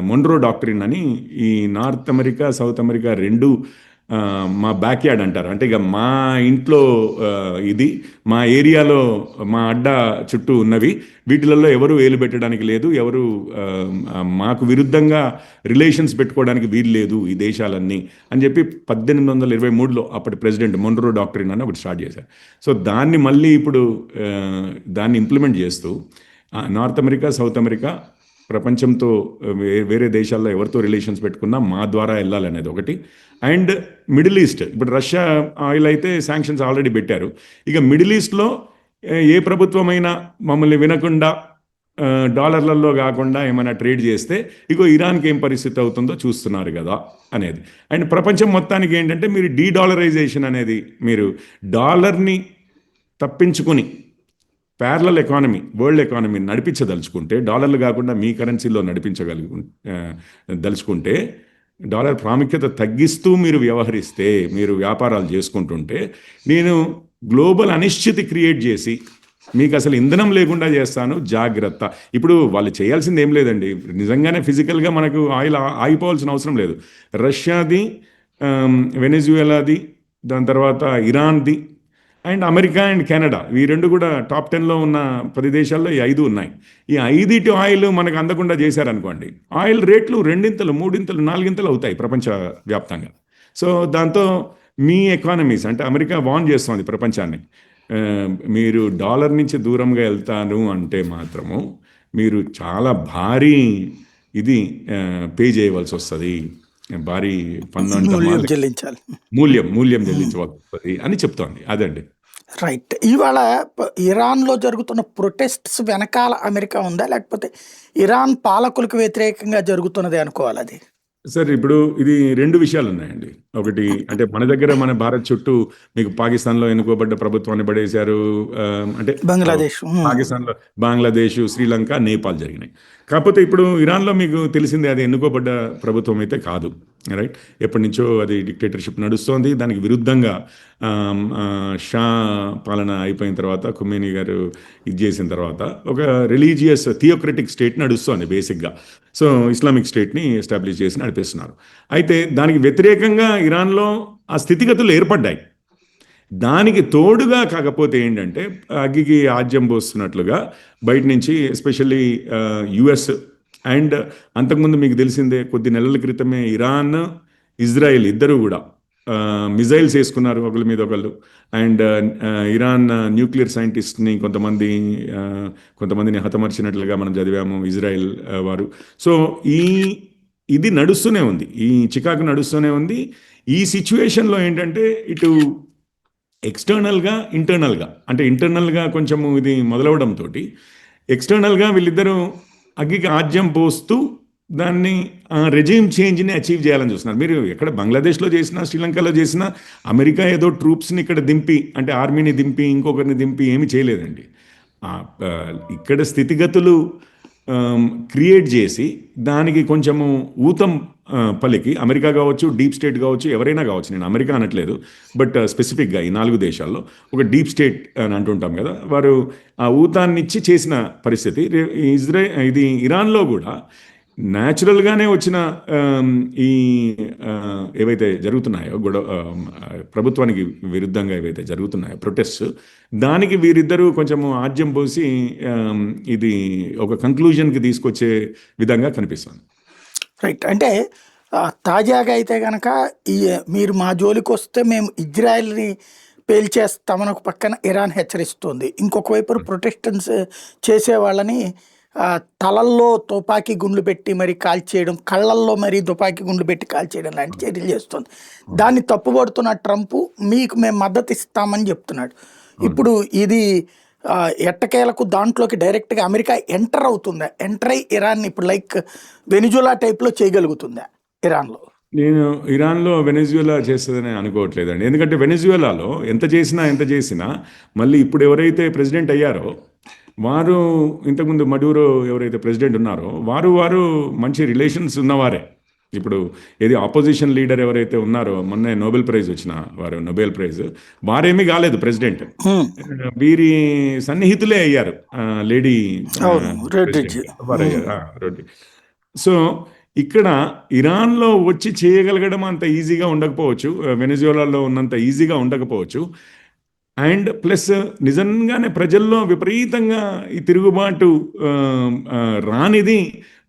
మొన్రో డాక్ట్రిన్ అని, ఈ నార్త్ అమెరికా, సౌత్ అమెరికా రెండు మా బ్యాక్యార్డ్ అంటారు. అంటే ఇక మా ఇంట్లో ఇది, మా ఏరియాలో మా అడ్డ చుట్టూ ఉన్నవి, వీటిలలో ఎవరు వేలు పెట్టడానికి లేదు, ఎవరు మాకు విరుద్ధంగా రిలేషన్స్ పెట్టుకోవడానికి వీలు లేదు ఈ దేశాలన్నీ అని చెప్పి 1823లో అప్పటి ప్రెసిడెంట్ మొన్రో డాక్ట్రిన్ అని ఒకటి స్టార్ట్ చేశారు. సో దాన్ని మళ్ళీ ఇప్పుడు దాన్ని ఇంప్లిమెంట్ చేస్తూ నార్త్ అమెరికా, సౌత్ అమెరికా ప్రపంచంతో వేరే దేశాల్లో ఎవరితో రిలేషన్స్ పెట్టుకున్నా మా ద్వారా వెళ్ళాలనేది ఒకటి. అండ్ మిడిల్ ఈస్ట్, ఇప్పుడు రష్యా ఆయిల్ అయితే శాంక్షన్స్ ఆల్రెడీ పెట్టారు. ఇక మిడిల్ ఈస్ట్లో ఏ ప్రభుత్వమైనా మమ్మల్ని వినకుండా డాలర్లలో కాకుండా ఏమైనా ట్రేడ్ చేస్తే ఇగో ఇరాన్కి ఏం పరిస్థితి అవుతుందో చూస్తున్నారు కదా అనేది. అండ్ ప్రపంచం మొత్తానికి ఏంటంటే మీరు డీడాలరైజేషన్ అనేది, మీరు డాలర్ని తప్పించుకుని ప్యారలల్ ఎకానమీ, వరల్డ్ ఎకానమీ నడిపించదలుచుకుంటే, డాలర్లు కాకుండా మీ కరెన్సీలో ఆ, దలుచుకుంటే, డాలర్ ప్రాముఖ్యత తగ్గిస్తూ మీరు వ్యవహరిస్తే, మీరు వ్యాపారాలు చేసుకుంటుంటే, నేను గ్లోబల్ అనిశ్చితి క్రియేట్ చేసి మీకు అసలు ఇంధనం లేకుండా చేస్తాను, జాగ్రత్త. ఇప్పుడు వాళ్ళు చేయాల్సింది ఏం లేదండి, నిజంగానే ఫిజికల్గా మనకు ఆయిల్ ఆగిపోవాల్సిన అవసరం లేదు. రష్యాది, వెనెజుయలాది, దాని తర్వాత ఇరాన్ది, అండ్ అమెరికా అండ్ కెనడా, ఈ రెండు కూడా టాప్ 10లో ఉన్న 10 దేశాల్లో ఈ 5 ఉన్నాయి. ఈ 5 ఆయిల్ మనకు అందకుండా చేశారనుకోండి, ఆయిల్ రేట్లు 2 3 4 అవుతాయి ప్రపంచ వ్యాప్తంగా. సో దాంతో మీ ఎకానమీస్, అంటే అమెరికా వార్న్ చేస్తుంది ప్రపంచాన్ని, ఆ, మీరు డాలర్ నుంచి దూరంగా వెళ్తాను అంటే మాత్రము మీరు చాలా భారీ ఇది పే చేయవలసి వస్తుంది, భారీ పన్ను అంటామా, మూల్యం చెల్లించాలి. మూల్యం చెల్లించవలసి వస్తుంది అని చెప్తోంది. అదండి. రైట్. ఇవాళ ఇరాన్లో జరుగుతున్న ప్రొటెస్ట్స్ వెనకాల అమెరికా ఉందా, లేకపోతే ఇరాన్ పాలకులకు వ్యతిరేకంగా జరుగుతున్నది అనుకోవాలి అది? సార్ ఇప్పుడు ఇది 2 విషయాలు ఉన్నాయండి. ఒకటి అంటే మన దగ్గర, మన భారత్ చుట్టూ మీకు పాకిస్తాన్లో ఎన్నుకోబడ్డ ప్రభుత్వాన్ని పడేశారు, అంటే బంగ్లాదేశ్. పాకిస్తాన్లో బంగ్లాదేశ్, శ్రీలంక, నేపాల్ జరిగినాయి. కాకపోతే ఇప్పుడు ఇరాన్లో మీకు తెలిసిందే, అది ఎన్నుకోబడ్డ ప్రభుత్వం అయితే కాదు, రైట్. ఎప్పటి నుంచో అది డిక్టేటర్షిప్ నడుస్తోంది. దానికి విరుద్ధంగా షా పాలన అయిపోయిన తర్వాత, ఖుమేనీ గారు ఇది చేసిన తర్వాత ఒక రిలీజియస్ థియోక్రటిక్ స్టేట్ నడుస్తోంది బేసిక్గా. సో ఇస్లామిక్ స్టేట్ని ఎస్టాబ్లిష్ చేసి నడిపిస్తున్నారు. అయితే దానికి వ్యతిరేకంగా ఇరాన్లో ఆ స్థితిగతులు ఏర్పడ్డాయి. దానికి తోడుగా కాకపోతే ఏంటంటే, అగ్గికి ఆజ్యం పోస్తున్నట్లుగా బయట నుంచి, ఎస్పెషల్లీ యుఎస్ అండ్ అంతకుముందు మీకు తెలిసిందే కొద్ది నెలల క్రితమే ఇరాన్, ఇజ్రాయెల్ ఇద్దరు కూడా మిజైల్స్ వేసుకున్నారు ఒకరి మీద ఒకళ్ళు. అండ్ ఇరాన్ న్యూక్లియర్ సైంటిస్ట్ని కొంతమందిని హతమర్చినట్లుగా మనం చదివాము, ఇజ్రాయెల్ వారు. సో ఇది నడుస్తూనే ఉంది, ఈ చికాకు నడుస్తూనే ఉంది. ఈ సిచ్యువేషన్లో ఏంటంటే, ఇటు ఎక్స్టర్నల్గా, ఇంటర్నల్గా, అంటే ఇంటర్నల్గా కొంచెము ఇది మొదలవడంతో ఎక్స్టర్నల్గా వీళ్ళిద్దరూ అగ్గికి ఆజ్యం పోస్తూ దాన్ని రెజీమ్ చేంజ్ని అచీవ్ చేయాలని చూస్తున్నారు. మీరు ఎక్కడ బంగ్లాదేశ్లో చేసినా, శ్రీలంకలో చేసినా, అమెరికా ఏదో ట్రూప్స్ని ఇక్కడ దింపి, అంటే ఆర్మీని దింపి ఇంకొకరిని దింపి ఏమీ చేయలేదండి. ఇక్కడ స్థితిగతులు క్రియేట్ చేసి దానికి కొంచెము ఊతం పలికి, అమెరికా కావచ్చు, డీప్ స్టేట్ కావచ్చు, ఎవరైనా కావచ్చు, నేను అమెరికా అనట్లేదు, బట్ స్పెసిఫిక్గా ఈ 4 దేశాల్లో ఒక డీప్ స్టేట్ అని అంటుంటాం కదా, వారు ఆ ఊతాన్నిచ్చి చేసిన పరిస్థితి. ఇది ఇరాన్లో కూడా న్యాచురల్గానే వచ్చిన ఈ ఏవైతే జరుగుతున్నాయో ప్రభుత్వానికి విరుద్ధంగా ఏవైతే జరుగుతున్నాయో ప్రొటెస్ట్, దానికి వీరిద్దరూ కొంచెము ఆజ్యం పోసి ఇది ఒక కంక్లూజన్కి తీసుకొచ్చే విధంగా కనిపిస్తుంది. రైట్. అంటే తాజాగా అయితే కనుక మీరు మా జోలికి వస్తే మేము ఇజ్రాయెల్ని పేల్చేస్తామని ఒక పక్కన ఇరాన్ హెచ్చరిస్తుంది, ఇంకొక వైపు ప్రొటెస్టెంట్స్ చేసే వాళ్ళని తలల్లో తుపాకీ గుండ్లు పెట్టి మరి కాల్చేయడం, కళ్ళల్లో మరి తుపాకీ గుండ్లు పెట్టి కాల్చేయడం లాంటి చర్యలు చేస్తుంది. దాన్ని తప్పుపడుతున్న ట్రంప్ మీకు మేము మద్దతు ఇస్తామని చెప్తున్నాడు. ఇప్పుడు ఇది ఎట్టకేలకు దాంట్లోకి డైరెక్ట్గా అమెరికా ఎంటర్ అవుతుందా, ఎంటర్ అయ్యి ఇరాన్ని ఇప్పుడు లైక్ వెనిజులా టైప్లో చేయగలుగుతుందా ఇరాన్లో? నేను ఇరాన్లో వెనెజుయలా చేస్తుందని అనుకోవట్లేదండి. ఎందుకంటే వెనెజుయలాలో ఎంత చేసినా మళ్ళీ ఇప్పుడు ఎవరైతే ప్రెసిడెంట్ అయ్యారో వారు, ఇంతకుముందు మడూరో ఎవరైతే ప్రెసిడెంట్ ఉన్నారో వారు మంచి రిలేషన్స్ ఉన్నవారే. ఇప్పుడు ఏది ఆపోజిషన్ లీడర్ ఎవరైతే ఉన్నారో, మొన్నే నోబెల్ ప్రైజ్ వచ్చిన వారు, నోబెల్ ప్రైజ్, వారేమీ కాలేదు ప్రెసిడెంట్, వీరి సన్నిహితులే అయ్యారు, లేడీ రెడ్డి. సో ఇక్కడ ఇరాన్లో వచ్చి చేయగలగడం అంత ఈజీగా ఉండకపోవచ్చు, వెనెజుయలాలో ఉన్నంత ఈజీగా ఉండకపోవచ్చు. అండ్ ప్లస్ నిజంగానే ప్రజల్లో విపరీతంగా ఈ తిరుగుబాటు రానిది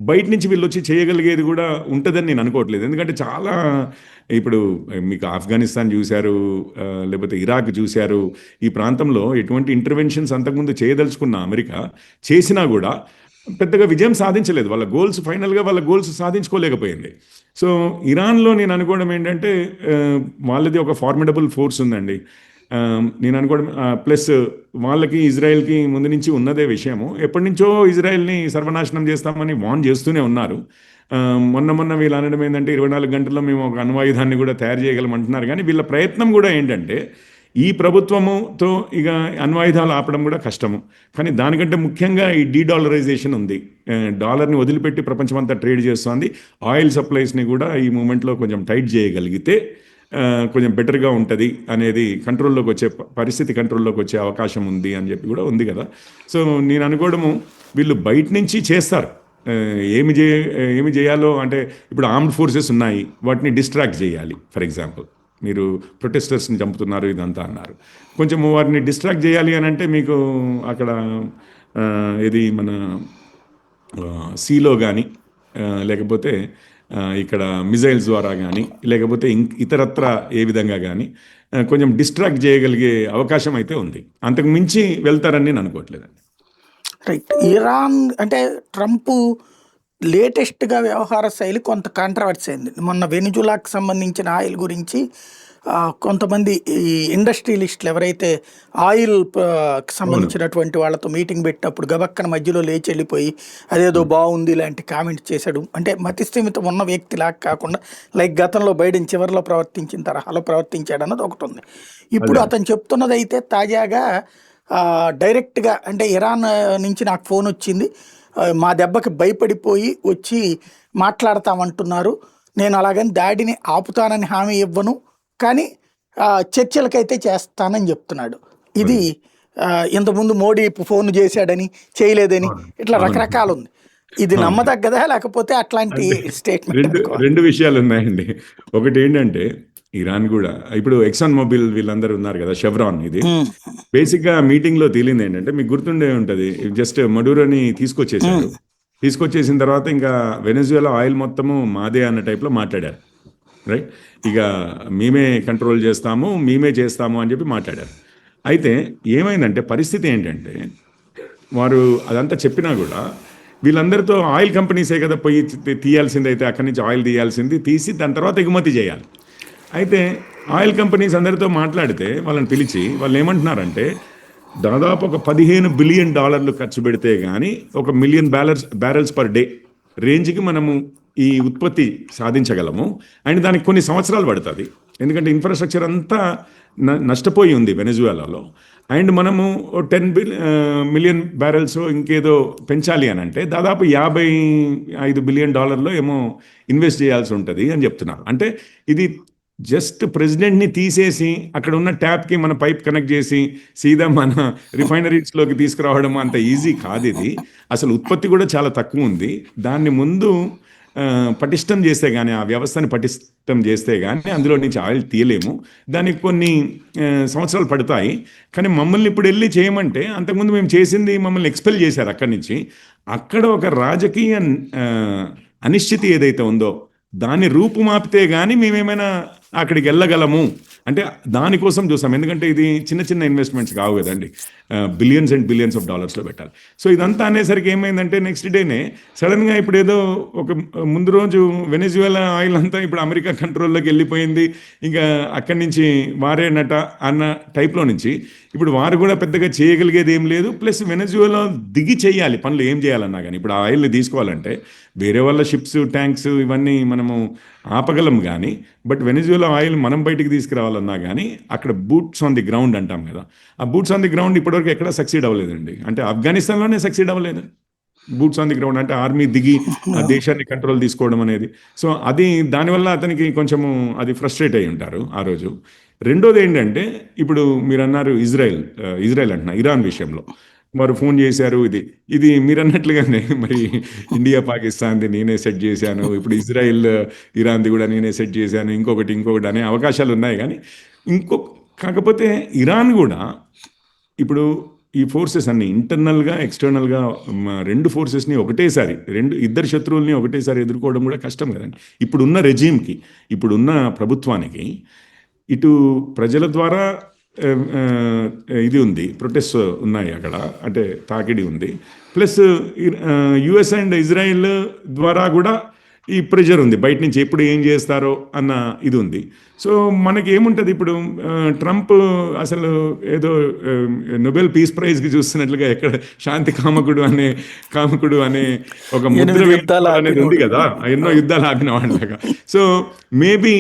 బయట నుంచి వీళ్ళు వచ్చి చేయగలిగేది కూడా ఉంటుందని నేను అనుకోవట్లేదు. ఎందుకంటే చాలా, ఇప్పుడు మీకు ఆఫ్ఘనిస్తాన్ చూశారు, లేకపోతే ఇరాక్ చూశారు, ఈ ప్రాంతంలో ఎటువంటి ఇంటర్వెన్షన్స్ అంతకుముందు చేయదలుచుకున్న అమెరికా చేసినా కూడా పెద్దగా విజయం సాధించలేదు. ఫైనల్గా వాళ్ళ గోల్స్ సాధించుకోలేకపోయింది. సో ఇరాన్లో నేను అనుకోవడం ఏంటంటే, వాళ్ళది ఒక ఫార్మిడబుల్ ఫోర్స్ ఉందండి. నేను అనుకోవడం ప్లస్ వాళ్ళకి ఇజ్రాయెల్కి ముందు నుంచి ఉన్నదే విషయము. ఎప్పటి నుంచో ఇజ్రాయెల్ని సర్వనాశనం చేస్తామని వార్న్ చేస్తూనే ఉన్నారు. మొన్న వీళ్ళు అనడం ఏంటంటే 24 గంటల్లో మేము ఒక అణ్వాయుధాన్ని కూడా తయారు చేయగలమంటున్నారు. కానీ వీళ్ళ ప్రయత్నం కూడా ఏంటంటే ఈ ప్రభుత్వముతో ఇక అణ్వాయుధాలు ఆపడం కూడా కష్టము. కానీ దానికంటే ముఖ్యంగా ఈ డీడాలరైజేషన్ ఉంది. డాలర్ని వదిలిపెట్టి ప్రపంచమంతా ట్రేడ్ చేస్తుంది. ఆయిల్ సప్లైస్ని కూడా ఈ మూమెంట్లో కొంచెం టైట్ చేయగలిగితే కొంచెం బెటర్గా ఉంటుంది అనేది కంట్రోల్లోకి వచ్చే అవకాశం ఉంది అని చెప్పి కూడా ఉంది కదా. సో నేను అనుకోవడము వీళ్ళు బయట నుంచి చేస్తారు. ఏమి చేయాలో అంటే ఇప్పుడు ఆర్మ్డ్ ఫోర్సెస్ ఉన్నాయి, వాటిని డిస్ట్రాక్ట్ చేయాలి. ఫర్ ఎగ్జాంపుల్ మీరు ప్రొటెస్టర్స్ని చంపుతున్నారు ఇదంతా అన్నారు. కొంచెం వారిని డిస్ట్రాక్ట్ చేయాలి అని అంటే మీకు అక్కడ ఇది మన సీలో కానీ లేకపోతే ఇక్కడ మిజైల్స్ ద్వారా కానీ లేకపోతే ఇతరత్ర ఏ విధంగా కానీ కొంచెం డిస్ట్రాక్ట్ చేయగలిగే అవకాశం అయితే ఉంది. అంతకు మించి వెళ్తారని నేను అనుకోవట్లేదండి. రైట్. ఇరాన్ అంటే ట్రంప్ లేటెస్ట్గా వ్యవహార శైలి కొంత కాంట్రవర్సీ అయింది. మొన్న వెనిజులాకు సంబంధించిన ఆయిల్ గురించి కొంతమంది ఈ ఇండస్ట్రియలిస్టులు ఎవరైతే ఆయిల్ సంబంధించినటువంటి వాళ్ళతో మీటింగ్ పెట్టినప్పుడు గబక్కన మధ్యలో లేచి వెళ్ళిపోయి అదేదో బాగుంది ఇలాంటి కామెంట్ చేశాడు. అంటే మతిస్థిమితం ఉన్న వ్యక్తిలాగా కాకుండా లైక్ గతంలో బైడెన్ చివరిలో ప్రవర్తించిన తరహాలో ప్రవర్తించాడు అన్నది ఒకటి ఉంది. ఇప్పుడు అతను చెప్తున్నది అయితే తాజాగా డైరెక్ట్గా అంటే ఇరాన్ నుంచి నాకు ఫోన్ వచ్చింది, మా దెబ్బకి భయపడిపోయి వచ్చి మాట్లాడతామంటున్నారు, నేను అలాగని దాడిని ఆపుతానని హామీ ఇవ్వను, కానీ చర్చలకైతే చేస్తానని చెప్తున్నాడు. ఇది ఇంతకుముందు మోడీ ఫోన్ చేశాడని చేయలేదని ఇట్లా రకరకాలు ఉంది. ఇది నమ్మదగ్గదా లేకపోతే అట్లాంటి స్టేట్మెంట్? రెండు విషయాలు ఉన్నాయండి. ఒకటి ఏంటంటే ఇరాన్ కూడా ఇప్పుడు ఎక్సాన్ మొబిల్ వీళ్ళందరూ ఉన్నారు కదా, షెవ్రాన్, ఇది బేసిక్గా మీటింగ్లో తేలింది ఏంటంటే మీకు గుర్తుండే ఉంటుంది, జస్ట్ మడూరోని తీసుకొచ్చేసిన తర్వాత ఇంకా వెనెజువేలా ఆయిల్ మొత్తము మాదే అన్న టైప్లో మాట్లాడారు. రైట్, ఇక మేమే కంట్రోల్ చేస్తాము, మేమే చేస్తాము అని చెప్పి మాట్లాడారు. అయితే ఏమైందంటే పరిస్థితి ఏంటంటే వారు అదంతా చెప్పినా కూడా వీళ్ళందరితో ఆయిల్ కంపెనీసే కదా పోయి తీయాల్సింది, అయితే అక్కడి నుంచి ఆయిల్ తీసి దాని తర్వాత ఎగుమతి చేయాలి. అయితే ఆయిల్ కంపెనీస్ అందరితో మాట్లాడితే వాళ్ళని పిలిచి వాళ్ళు ఏమంటున్నారంటే దాదాపు ఒక $15 బిలియన్ ఖర్చు పెడితే కానీ 1 మిలియన్ బ్యారెల్స్ పర్ డే రేంజ్కి మనము ఈ ఉత్పత్తి సాధించగలము. అండ్ దానికి కొన్ని సంవత్సరాలు పడుతుంది, ఎందుకంటే ఇన్ఫ్రాస్ట్రక్చర్ అంతా నష్టపోయి ఉంది వెనెజువేలాలో. అండ్ మనము 10 మిలియన్ బ్యారెల్స్ ఇంకేదో పెంచాలి అని అంటే దాదాపు $55 బిలియన్ ఏమో ఇన్వెస్ట్ చేయాల్సి ఉంటుంది అని చెప్తున్నారు. అంటే ఇది జస్ట్ ప్రెసిడెంట్ని తీసేసి అక్కడ ఉన్న ట్యాప్కి మన పైప్ కనెక్ట్ చేసి సీదా మన రిఫైనరీస్లోకి తీసుకురావడం అంత ఈజీ కాదు. ఇది అసలు ఉత్పత్తి కూడా చాలా తక్కువ ఉంది. దాన్ని ముందు పటిష్టం చేస్తే కానీ, ఆ వ్యవస్థని పటిష్టం చేస్తే కానీ అందులో నుంచి ఆయిల్ తీయలేము. దానికి కొన్ని సంవత్సరాలు పడతాయి. కానీ మమ్మల్ని ఇప్పుడు వెళ్ళి చేయమంటే అంతకుముందు మేము చేసింది మమ్మల్ని ఎక్స్పెల్ చేశారు అక్కడి నుంచి. అక్కడ ఒక రాజకీయ అనిశ్చితి ఏదైతే ఉందో దాన్ని రూపుమాపితే కానీ మేమేమైనా అక్కడికి వెళ్ళగలము అంటే దానికోసం చూసాం. ఎందుకంటే ఇది చిన్న ఇన్వెస్ట్మెంట్స్ కావు కదండి, బిలియన్స్ అండ్ బిలియన్స్ ఆఫ్ డాలర్స్లో పెట్టాలి. సో ఇదంతా అనేసరికి ఏమైందంటే నెక్స్ట్ డేనే సడన్గా ఇప్పుడు ఏదో ఒక ముందు రోజు వెనెజువేలా ఆయిల్ అంతా ఇప్పుడు అమెరికా కంట్రోల్లోకి వెళ్ళిపోయింది, ఇంకా అక్కడి నుంచి వారేనట అన్న టైప్లో నుంచి ఇప్పుడు వారు కూడా పెద్దగా చేయగలిగేది ఏం లేదు. ప్లస్ వెనెజువేలా దిగి చేయాలి పనులు, ఏం చేయాలన్నా కానీ. ఇప్పుడు ఆ ఆయిల్ని తీసుకోవాలంటే వేరే వాళ్ళ షిప్స్, ట్యాంక్స్ ఇవన్నీ మనము ఆపగలం కానీ, బట్ వెనెజువేలా ఆయిల్ మనం బయటికి తీసుకురావాలన్నా కానీ అక్కడ బూట్స్ ఆన్ ది గ్రౌండ్ అంటాం కదా, ఆ బూట్స్ ఆన్ ది గ్రౌండ్ ఇప్పటివరకు ఎక్కడ సక్సీడ్ అవ్వలేదండి. అంటే ఆఫ్ఘనిస్తాన్లోనే సక్సీడ్ అవ్వలేదు బూట్స్ ఆన్ ది గ్రౌండ్, అంటే ఆర్మీ దిగి ఆ దేశాన్ని కంట్రోల్ తీసుకోవడం అనేది. సో అది దానివల్ల అతనికి కొంచెము అది ఫ్రస్ట్రేట్ అయి ఉంటారు ఆ రోజు. రెండోది ఏంటంటే ఇప్పుడు మీరు అన్నారు ఇజ్రాయెల్ అంటున్నా, ఇరాన్ విషయంలో వారు ఫోన్ చేశారు. ఇది మీరు అన్నట్లుగానే మరి ఇండియా పాకిస్తాన్ది నేనే సెట్ చేశాను, ఇప్పుడు ఇజ్రాయెల్ ఇరాన్ది కూడా నేనే సెట్ చేశాను, ఇంకొకటి అనే అవకాశాలు ఉన్నాయి. కానీ కాకపోతే ఇరాన్ కూడా ఇప్పుడు ఈ ఫోర్సెస్ అన్ని ఇంటర్నల్గా ఎక్స్టర్నల్గా రెండు ఫోర్సెస్ని ఒకటేసారి ఇద్దరు శత్రువుల్ని ఒకటేసారి ఎదుర్కోవడం కూడా కష్టం కదండి. ఇప్పుడున్న రెజీమ్కి, ఇప్పుడున్న ప్రభుత్వానికి ఇటు ప్రజల ద్వారా ఇది ఉంది, ప్రొటెస్ట్ ఉన్నాయి అక్కడ, అంటే తాకిడి ఉంది. ప్లస్ యుఎస్ అండ్ ఇజ్రాయెల్ ద్వారా కూడా ఈ ప్రెషర్ ఉంది బయట నుంచి ఎప్పుడు ఏం చేస్తారో అన్న ఇది ఉంది. సో మనకి ఏముంటుంది ఇప్పుడు ట్రంప్ అసలు ఏదో నొబెల్ పీస్ ప్రైజ్కి చూస్తున్నట్లుగా ఎక్కడ శాంతి కామకుడు అనే ఒక ముద్ర 8 యుద్ధాలు అనేది ఉంది ఆపినోడు. కదా, ఎన్నో యుద్ధాలు ఆపిన వాళ్ళగా. సో మేబీ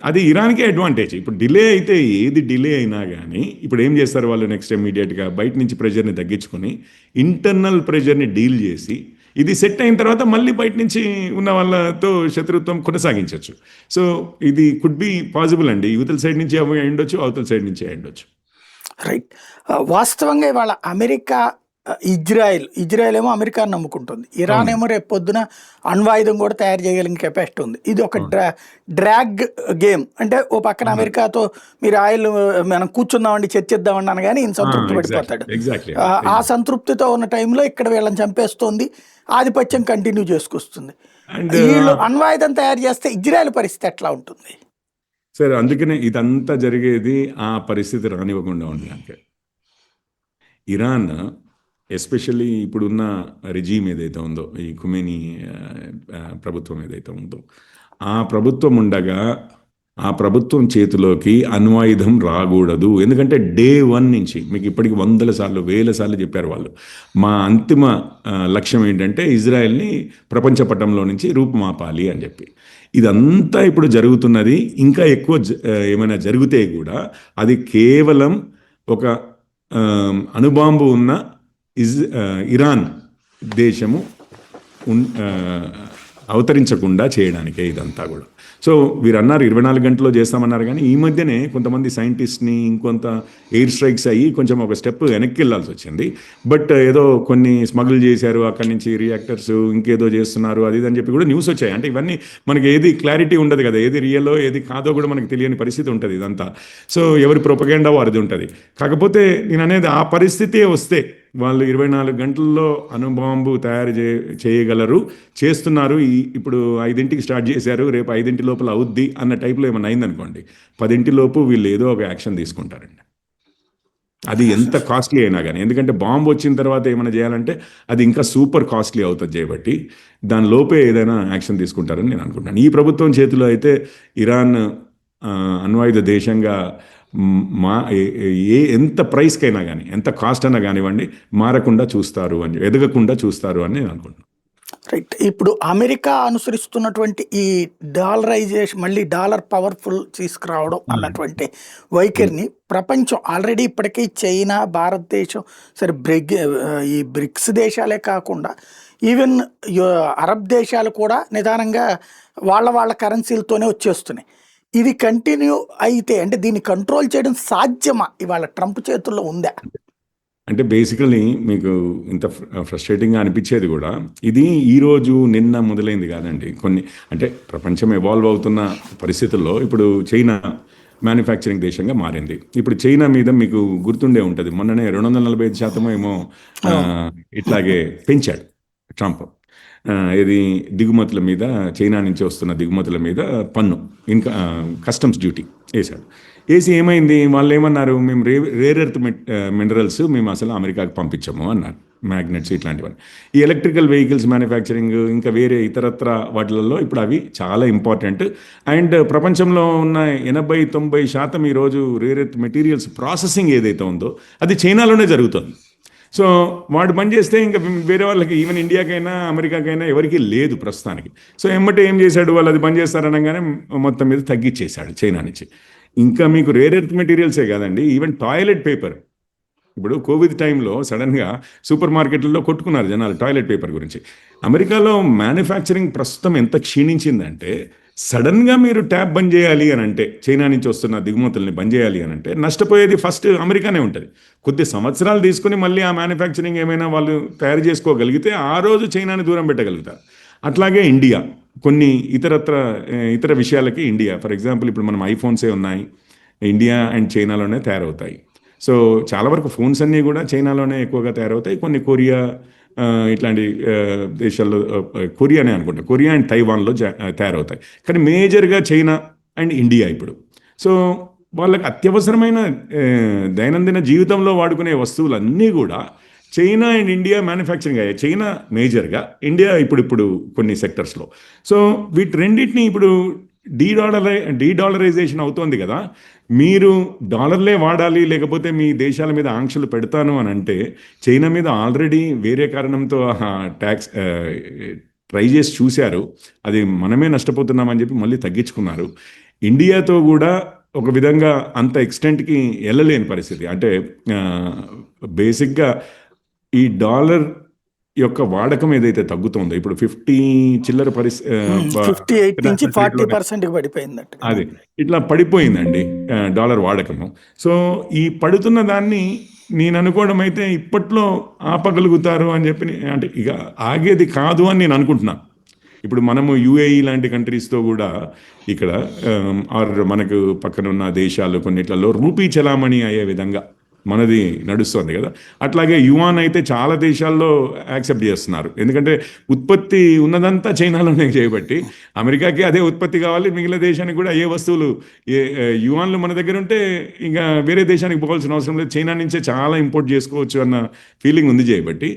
అది ఇరాన్కే అడ్వాంటేజ్. ఇప్పుడు డిలే అయితే ఏది డిలే అయినా కానీ ఇప్పుడు ఏం చేస్తారు వాళ్ళు నెక్స్ట్ ఇమీడియట్గా బయట నుంచి ప్రెషర్ని తగ్గించుకొని ఇంటర్నల్ ప్రెషర్ని డీల్ చేసి ఇది సెట్ అయిన తర్వాత మళ్ళీ బయట నుంచి ఉన్న వాళ్ళతో శత్రుత్వం కొనసాగించవచ్చు. సో ఇది కుడ్ బి పాసిబుల్ అండి. యువతల సైడ్ నుంచి అయ్యుండొచ్చు, అవతల సైడ్ నుంచి అయ్యుండొచ్చు. రైట్. వాస్తవంగా ఇవాళ అమెరికా, ఇజ్రాయెల్ ఏమో అమెరికాను నమ్ముకుంటుంది. ఇరాన్ ఏమో రేపు పొద్దున అణ్వాయుధం కూడా తయారు చేయగలిగిన కెపాసిటీ ఉంది. ఇది ఒక డ్రాగ్ గేమ్. అంటే ఓ పక్కన అమెరికాతో మీరు ఆయిల్ మనం కూర్చుందామండి చర్చిద్దామండి అనగానే ఈయన సంతృప్తి పడిపోతాడు. ఎగ్జాక్ట్లీ. ఆ సంతృప్తితో ఉన్న టైంలో ఇక్కడ వీళ్ళని చంపేస్తోంది, ఆధిపత్యం కంటిన్యూ చేసుకొస్తుంది. అండ్ వీళ్ళు అణ్వాయుధం తయారు చేస్తే ఇజ్రాయెల్ పరిస్థితి ఎట్లా ఉంటుంది? సరే, అందుకనే ఇదంతా జరిగేది ఆ పరిస్థితి రానివ్వకుండా ఉండడానికి. ఇరాన్ ఎస్పెషల్లీ ఇప్పుడున్న రెజీమ్ ఏదైతే ఉందో, ఈ ఖుమేనీ ప్రభుత్వం ఏదైతే ఉందో, ఆ ప్రభుత్వం ఉండగా ఆ ప్రభుత్వం చేతిలోకి అణ్వాయుధం రాకూడదు. ఎందుకంటే డే 1 నుంచి మీకు ఇప్పటికి 100 సార్లు 1000 సార్లు చెప్పారు వాళ్ళు, మా అంతిమ లక్ష్యం ఏంటంటే ఇజ్రాయెల్ని ప్రపంచ పటంలో నుంచి రూపుమాపాలి అని చెప్పి. ఇదంతా ఇప్పుడు జరుగుతున్నది. ఇంకా ఎక్కువ ఏమైనా జరిగితే కూడా అది కేవలం ఒక అణుబాంబు ఉన్న ఇరాన్ దేశము అవతరించకుండా చేయడానికే ఇదంతా కూడా. సో వీరు అన్నారు 24 గంటల్లో చేస్తామన్నారు, కానీ ఈ మధ్యనే కొంతమంది సైంటిస్ట్ని ఇంకొంత ఎయిర్ స్ట్రైక్స్ అయ్యి కొంచెం ఒక స్టెప్ వెనక్కి వెళ్ళాల్సి వచ్చింది. బట్ ఏదో కొన్ని స్మగుల్ చేశారు, అక్కడి నుంచి రియాక్టర్స్ ఇంకేదో చేస్తున్నారు అది అని చెప్పి కూడా న్యూస్ వచ్చాయి. అంటే ఇవన్నీ మనకి ఏది క్లారిటీ ఉండదు కదా, ఏది రియలో ఏది కాదో కూడా మనకు తెలియని పరిస్థితి ఉంటుంది ఇదంతా. సో ఎవరి ప్రొపగెండా వారిది ఉంటుంది. కాకపోతే నేను అనేది ఆ పరిస్థితే వస్తే వాళ్ళు 24 గంటల్లో అణుబాంబు తయారు చేయగలరు, చేస్తున్నారు. ఇప్పుడు 5ంటికి స్టార్ట్ చేశారు, రేపు 5ంటి లోపల అవుద్ది అన్న టైప్లో ఏమైనా అయిందనుకోండి, 10ంటి లోపు వీళ్ళు ఏదో ఒక యాక్షన్ తీసుకుంటారండి. అది ఎంత కాస్ట్లీ అయినా కానీ, ఎందుకంటే బాంబు వచ్చిన తర్వాత ఏమైనా చేయాలంటే అది ఇంకా సూపర్ కాస్ట్లీ అవుతుంది చేయబట్టి దాని లోపే ఏదైనా యాక్షన్ తీసుకుంటారని నేను అనుకుంటాను. ఈ ప్రభుత్వం చేతిలో అయితే ఇరాన్ అణ్వాయుధ దేశంగా ఎంత ప్రైస్కైనా కానీ, ఎంత కాస్ట్ అయినా కానివ్వండి, మారకుండా చూస్తారు అని, ఎదగకుండా చూస్తారు అని నేను అనుకుంటున్నాను. రైట్. ఇప్పుడు అమెరికా అనుసరిస్తున్నటువంటి ఈ డాలరైజేషన్, మళ్ళీ డాలర్ పవర్ఫుల్ తీసుకురావడం అన్నటువంటి వైఖరిని ప్రపంచం ఆల్రెడీ ఇప్పటికీ చైనా, భారతదేశం, సరే ఈ బ్రిక్స్ దేశాలే కాకుండా ఈవెన్ అరబ్ దేశాలు కూడా నిదానంగా వాళ్ళ కరెన్సీలతోనే వచ్చేస్తున్నాయి. ఇది కంటిన్యూ అయితే అంటే దీన్ని కంట్రోల్ చేయడం సాధ్యమా? ఇవాళ ట్రంప్ చేతుల్లో ఉందా? అంటే బేసికలీ మీకు ఇంత ఫ్రస్ట్రేటింగ్గా అనిపించేది కూడా ఇది ఈరోజు నిన్న మొదలైంది కాదండి. కొన్ని అంటే ప్రపంచం ఎవాల్వ్ అవుతున్న పరిస్థితుల్లో ఇప్పుడు చైనా మ్యానుఫ్యాక్చరింగ్ దేశంగా మారింది. ఇప్పుడు చైనా మీద మీకు గుర్తుండే ఉంటుంది, మొన్ననే 245% ఏమో ఇట్లాగే పెంచాడు ట్రంప్. ఇది దిగుమతుల మీద, చైనా నుంచి వస్తున్న దిగుమతుల మీద పన్ను, ఇంకా కస్టమ్స్ డ్యూటీ వేశాడు. వేసి ఏమైంది, వాళ్ళు ఏమన్నారు, మేము రేర్ ఎర్త్ మినరల్స్ మేము అసలు అమెరికాకి పంపించము అన్నారు, మ్యాగ్నెట్స్ ఇట్లాంటివన్నీ. ఈ ఎలక్ట్రికల్ వెహికల్స్ మ్యానుఫ్యాక్చరింగ్ ఇంకా వేరే ఇతరత్ర వాటిలలో ఇప్పుడు అవి చాలా ఇంపార్టెంట్. అండ్ ప్రపంచంలో ఉన్న 80-90% ఈరోజు రేర్ ఎర్త్ మెటీరియల్స్ ప్రాసెసింగ్ ఏదైతే ఉందో అది చైనాలోనే జరుగుతుంది. సో వాడు బంద్ చేస్తే ఇంకా వేరే వాళ్ళకి, ఈవెన్ ఇండియాకైనా అమెరికాకైనా ఎవరికి లేదు ప్రస్తుతానికి. సో ఎమ్మటే ఏం చేశాడు, వాళ్ళు అది బంద్ చేస్తారనగానే మొత్తం మీద తగ్గించేశాడు చైనా నుంచి. ఇంకా మీకు రేర్ ఎర్త్ మెటీరియల్సే కాదండి, ఈవెన్ టాయిలెట్ పేపర్. ఇప్పుడు కోవిడ్ టైంలో సడన్గా సూపర్ మార్కెట్లలో కొట్టుకున్నారు జనాలు టాయిలెట్ పేపర్ గురించి. అమెరికాలో మ్యానుఫ్యాక్చరింగ్ ప్రస్తుతం ఎంత క్షీణించిందంటే, సడన్గా మీరు ట్యాప్ బంద్ చేయాలి అని అంటే, చైనా నుంచి వస్తున్న దిగుమతుల్ని బంద్ చేయాలి అని అంటే నష్టపోయేది ఫస్ట్ అమెరికానే ఉంటుంది. కొద్ది సంవత్సరాలు తీసుకుని మళ్ళీ ఆ మ్యానుఫ్యాక్చరింగ్ ఏమైనా వాళ్ళు తయారు చేసుకోగలిగితే ఆ రోజు చైనాని దూరం పెట్టగలుగుతారు. అట్లాగే ఇండియా కొన్ని ఇతర విషయాలకి ఇండియా, ఫర్ ఎగ్జాంపుల్ ఇప్పుడు మనం ఐఫోన్సే ఉన్నాయి, ఇండియా అండ్ చైనాలోనే తయారవుతాయి. సో చాలా వరకు ఫోన్స్ అన్నీ కూడా చైనాలోనే ఎక్కువగా తయారవుతాయి. కొన్ని కొరియా ఇట్లాంటి దేశాల్లో, కొరియానే అనుకుంటా, కొరియా అండ్ తైవాన్లో తయారవుతాయి. కానీ మేజర్గా చైనా అండ్ ఇండియా ఇప్పుడు. సో వాళ్ళకి అత్యవసరమైన దైనందిన జీవితంలో వాడుకునే వస్తువులన్నీ కూడా చైనా అండ్ ఇండియా మ్యానుఫ్యాక్చరింగ్ అయ్యాయి. చైనా మేజర్గా, ఇండియా ఇప్పుడు కొన్ని సెక్టర్స్లో. సో వీటి రెండింటిని ఇప్పుడు డీడాలరైజేషన్ అవుతోంది కదా. మీరు డాలర్లే వాడాలి, లేకపోతే మీ దేశాల మీద ఆంక్షలు పెడతాను అని అంటే, చైనా మీద ఆల్రెడీ వేరే కారణంతో ట్యాక్స్ ట్రై చేసి చూశారు. అది మనమే నష్టపోతున్నామని చెప్పి మళ్ళీ తగ్గించుకున్నారు. ఇండియాతో కూడా ఒక విధంగా అంత ఎక్స్టెంట్కి వెళ్ళలేని పరిస్థితి. అంటే బేసిక్గా ఈ డాలర్ యొక్క వాడకం ఏదైతే తగ్గుతుందో, ఇప్పుడు 50 చిల్లర 58 నుంచి 40% పడిపోయిందట. అది ఇట్లా పడిపోయిందండి డాలర్ వాడకము. సో ఈ పడుతున్న దాన్ని నేను అనుకోవడం అయితే ఇప్పట్లో ఆపగలుగుతారు అని చెప్పి, అంటే ఇక ఆగేది కాదు అని నేను అనుకుంటున్నాను. ఇప్పుడు మనము యుఏఈ లాంటి కంట్రీస్తో కూడా ఇక్కడ ఆర్ మనకు పక్కన ఉన్న దేశాలు కొన్నిట్లలో రూపీ చలామణి అయ్యే విధంగా మనది నడుస్తుంది కదా. అట్లాగే యువాన్ అయితే చాలా దేశాల్లో యాక్సెప్ట్ చేస్తున్నారు. ఎందుకంటే ఉత్పత్తి ఉన్నదంతా చైనాలోనే చేయబట్టి అమెరికాకి అదే ఉత్పత్తి కావాలి, మిగిలిన దేశానికి కూడా ఏ వస్తువులు యువాన్లు మన దగ్గర ఉంటే ఇంకా వేరే దేశానికి పోవాల్సిన అవసరం లేదు, చైనా నుంచే చాలా ఇంపోర్ట్ చేసుకోవచ్చు అన్న ఫీలింగ్ ఉంది చేయబట్టి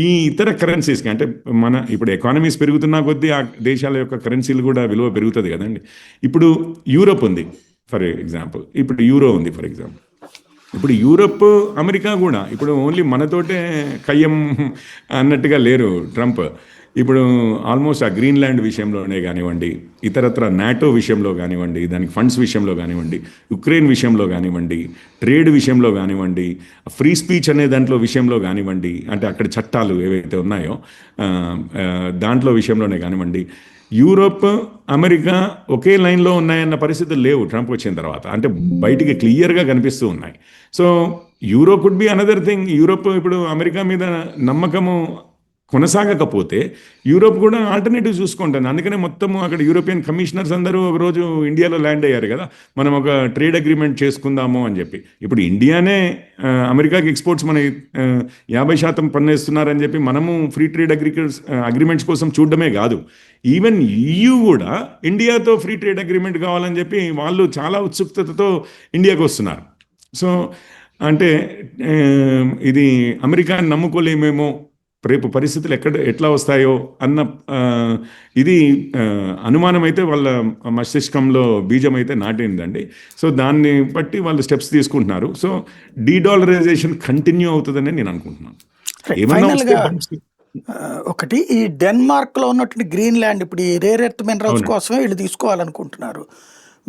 ఈ ఇతర కరెన్సీస్కి, అంటే మన ఇప్పుడు ఎకానమీస్ పెరుగుతున్నా కొద్దీ ఆ దేశాల యొక్క కరెన్సీలు కూడా విలువ పెరుగుతుంది కదండి. ఇప్పుడు యూరోప్ ఉంది ఫర్ ఎగ్జాంపుల్, ఇప్పుడు యూరో ఉంది ఫర్ ఎగ్జాంపుల్. ఇప్పుడు యూరప్, అమెరికా కూడా ఇప్పుడు ఓన్లీ మనతోటే కయ్యం అన్నట్టుగా లేరు ట్రంప్. ఇప్పుడు ఆల్మోస్ట్ ఆ గ్రీన్లాండ్ విషయంలోనే కానివ్వండి, ఇతరత్ర నాటో విషయంలో కానివ్వండి, దానికి ఫండ్స్ విషయంలో కానివ్వండి, యుక్రెయిన్ విషయంలో కానివ్వండి, ట్రేడ్ విషయంలో కానివ్వండి, ఫ్రీ స్పీచ్ అనే దాంట్లో విషయంలో కానివ్వండి, అంటే అక్కడ చట్టాలు ఏవైతే ఉన్నాయో దాంట్లో విషయంలోనే కానివ్వండి, యూరోప్, అమెరికా ఒకే లైన్లో ఉన్నాయన్న పరిస్థితులు లేవు ట్రంప్ వచ్చిన తర్వాత. అంటే బయటికి క్లియర్గా కనిపిస్తూ ఉన్నాయి. So euro could be another thing. Europe ఇప్పుడు అమెరికా మీద నమ్మకము కొనసాగకపోతే యూరోప్ కూడా ఆల్టర్నేటివ్ చూసుకుంటుంది. అందుకనే మొత్తము అక్కడ యూరోపియన్ కమిషనర్స్ అందరూ ఒకరోజు ఇండియాలో ల్యాండ్ అయ్యారు కదా, మనం ఒక ట్రేడ్ అగ్రిమెంట్ చేసుకుందాము అని చెప్పి. ఇప్పుడు ఇండియానే అమెరికాకి ఎక్స్పోర్ట్స్ మన 50% పన్నేస్తున్నారని చెప్పి మనము ఫ్రీ ట్రేడ్ అగ్రిమెంట్స్ కోసం చూడడమే కాదు, ఈవెన్ EU కూడా ఇండియాతో ఫ్రీ ట్రేడ్ అగ్రిమెంట్ కావాలని చెప్పి వాళ్ళు చాలా ఉత్సుకతతో ఇండియాకి వస్తున్నారు. సో అంటే ఇది అమెరికాని నమ్ముకోలేమేమో, రేపు పరిస్థితులు ఎట్లా వస్తాయో అన్న ఇది అనుమానం అయితే వాళ్ళ మస్తిష్కంలో బీజం అయితే నాటిందండి. సో దాన్ని బట్టి వాళ్ళు స్టెప్స్ తీసుకుంటున్నారు. సో డీడాలరైజేషన్ కంటిన్యూ అవుతుందని నేను అనుకుంటున్నాను. ఒకటి, ఈ డెన్మార్క్ లో ఉన్నటువంటి గ్రీన్లాండ్ ఇప్పుడు ఈ రేర్ ఎర్త్ మినరల్స్ కోసమే వీళ్ళు తీసుకోవాలనుకుంటున్నారు.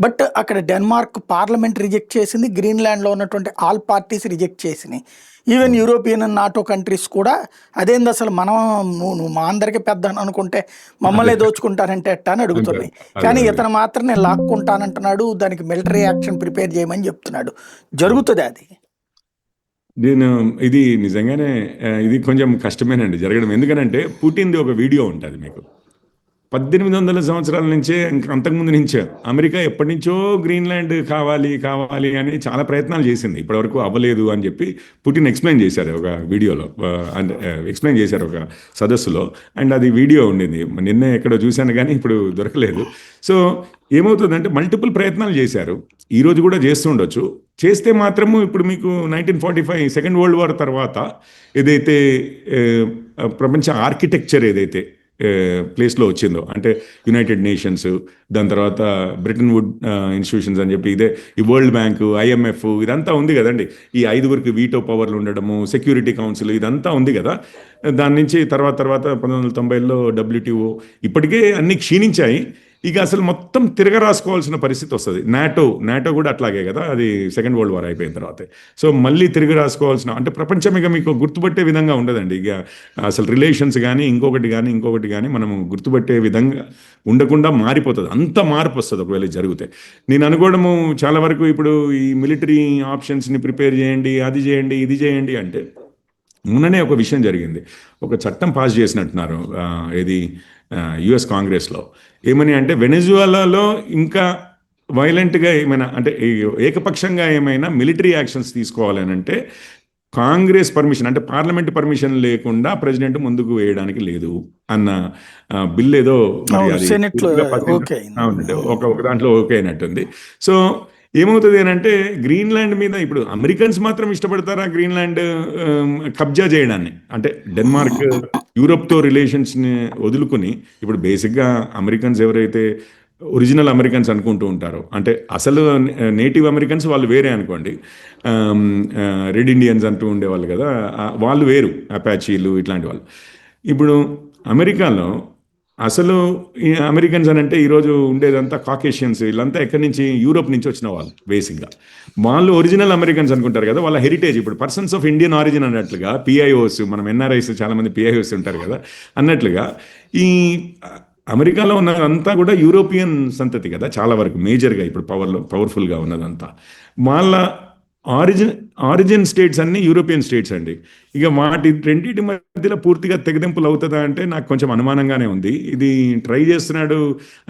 బట్ అక్కడ డెన్మార్క్ పార్లమెంట్ రిజెక్ట్ చేసింది, గ్రీన్లాండ్లో ఉన్నటువంటి ఆల్ పార్టీస్ రిజెక్ట్ చేసినాయి. ఈవెన్ యూరోపియన్ నాటో కంట్రీస్ కూడా అదేంది అసలు మనం నువ్వు మా అందరికీ పెద్ద అనుకుంటే మమ్మల్ని దోచుకుంటానంటే ఎట్టా అని అడుగుతున్నాయి. కానీ ఇతను మాత్రం నేను లాక్కుంటానంటున్నాడు, దానికి మిలిటరీ యాక్షన్ ప్రిపేర్ చేయమని చెప్తున్నాడు. జరుగుతుంది అది. ఇది నిజంగానే ఇది కొంచెం కష్టమేనండి జరగడం. ఎందుకనంటే పుటిన్ది ఒక వీడియో ఉంటుంది మీకు 1800 సంవత్సరాల నుంచే, ఇంకా అంతకుముందు నుంచే అమెరికా ఎప్పటి నుంచో గ్రీన్లాండ్ కావాలి అని చాలా ప్రయత్నాలు చేసింది, ఇప్పటివరకు అవ్వలేదు అని చెప్పి పుటిన్ ఎక్స్ప్లెయిన్ చేశారు ఒక వీడియోలో, ఎక్స్ప్లెయిన్ చేశారు ఒక సదస్సులో. అండ్ అది వీడియో ఉండింది, నిన్నే ఎక్కడో చూశాను కానీ ఇప్పుడు దొరకలేదు. సో ఏమవుతుందంటే మల్టిపుల్ ప్రయత్నాలు చేశారు, ఈరోజు కూడా చేస్తుండొచ్చు. చేస్తే మాత్రము ఇప్పుడు మీకు 1945 సెకండ్ వరల్డ్ వార్ తర్వాత ఏదైతే ప్రపంచ ఆర్కిటెక్చర్ ఏదైతే ప్లేస్లో వచ్చిందో, అంటే యునైటెడ్ నేషన్స్, దాని తర్వాత బ్రిటన్ వుడ్ ఇన్స్టిట్యూషన్స్ అని చెప్పి ఇదే ఈ వరల్డ్ బ్యాంకు, IMF ఇదంతా ఉంది కదండి. ఈ 5 వీటో పవర్లు ఉండడము, సెక్యూరిటీ కౌన్సిల్ ఇదంతా ఉంది కదా. దాని నుంచి తర్వాత 1990లో WTO, ఇప్పటికే అన్ని క్షీణించాయి. ఇక అసలు మొత్తం తిరగరాసుకోవాల్సిన పరిస్థితి వస్తుంది. నాటో కూడా అట్లాగే కదా, అది సెకండ్ వరల్డ్ వార్ అయిపోయిన తర్వాతే. సో మళ్ళీ తిరిగి రాసుకోవాల్సిన, అంటే ప్రపంచం ఇక మీకు గుర్తుపట్టే విధంగా ఉండదండి. ఇక అసలు రిలేషన్స్ కానీ ఇంకొకటి కానీ మనము గుర్తుపట్టే విధంగా ఉండకుండా మారిపోతుంది. అంత మార్పు వస్తుంది ఒకవేళ జరిగితే. నేను అనుకోవడము చాలా వరకు ఇప్పుడు ఈ మిలిటరీ ఆప్షన్స్ని ప్రిపేర్ చేయండి, అది చేయండి, ఇది చేయండి అంటే, మొన్ననే ఒక విషయం జరిగింది, ఒక చట్టం పాస్ చేసినట్టున్నారు ఇది US కాంగ్రెస్లో. ఏమని అంటే వెనెజువలాలో ఇంకా వైలెంట్గా ఏమైనా, అంటే ఏకపక్షంగా ఏమైనా మిలిటరీ యాక్షన్స్ తీసుకోవాలని అంటే కాంగ్రెస్ పర్మిషన్, అంటే పార్లమెంట్ పర్మిషన్ లేకుండా ప్రెసిడెంట్ ముందుకు వేయడానికి లేదు అన్న బిల్ ఏదో మరి అది ఒక దాంట్లో ఓకే అయినట్టుంది. సో ఏమవుతుంది అని అంటే గ్రీన్లాండ్ మీద ఇప్పుడు అమెరికన్స్ మాత్రం ఇష్టపడతారా గ్రీన్లాండ్ కబ్జా చేయడాన్ని? అంటే డెన్మార్క్ యూరోప్తో రిలేషన్స్ని వదులుకుని ఇప్పుడు బేసిక్గా అమెరికన్స్ ఎవరైతే ఒరిజినల్ అమెరికన్స్ అనుకుంటూ ఉంటారో, అంటే అసలు నేటివ్ అమెరికన్స్ వాళ్ళు వేరే అనుకోండి, రెడ్ ఇండియన్స్ అంటూ ఉండేవాళ్ళు కదా, వాళ్ళు వేరు, అపాచీలు ఇట్లాంటి వాళ్ళు. ఇప్పుడు అమెరికాలో అసలు ఈ అమెరికన్స్ అని అంటే ఈరోజు ఉండేదంతా కాకేషియన్స్, వీళ్ళంతా ఎక్కడి నుంచి, యూరోప్ నుంచి వచ్చిన వాళ్ళు బేసిక్గా. వాళ్ళు ఒరిజినల్ అమెరికన్స్ అనుకుంటారు కదా, వాళ్ళ హెరిటేజ్ ఇప్పుడు పర్సన్స్ ఆఫ్ ఇండియన్ ఆరిజిన్ అన్నట్లుగా పిఐఓస్, మనం ఎన్ఆర్ఐస్ చాలామంది పిఐఓస్ ఉంటారు కదా అన్నట్లుగా, ఈ అమెరికాలో ఉన్నదంతా కూడా యూరోపియన్ సంతతి కదా చాలా వరకు, మేజర్గా ఇప్పుడు పవర్ఫుల్గా ఉన్నదంతా. వాళ్ళ ఆరిజిన్ స్టేట్స్ అన్ని యూరోపియన్ స్టేట్స్ అండి. ఇక వాటి రెండింటి మధ్యలో పూర్తిగా తెగదెంపులు అవుతుందా అంటే నాకు కొంచెం అనుమానంగానే ఉంది. ఇది ట్రై చేస్తున్నాడు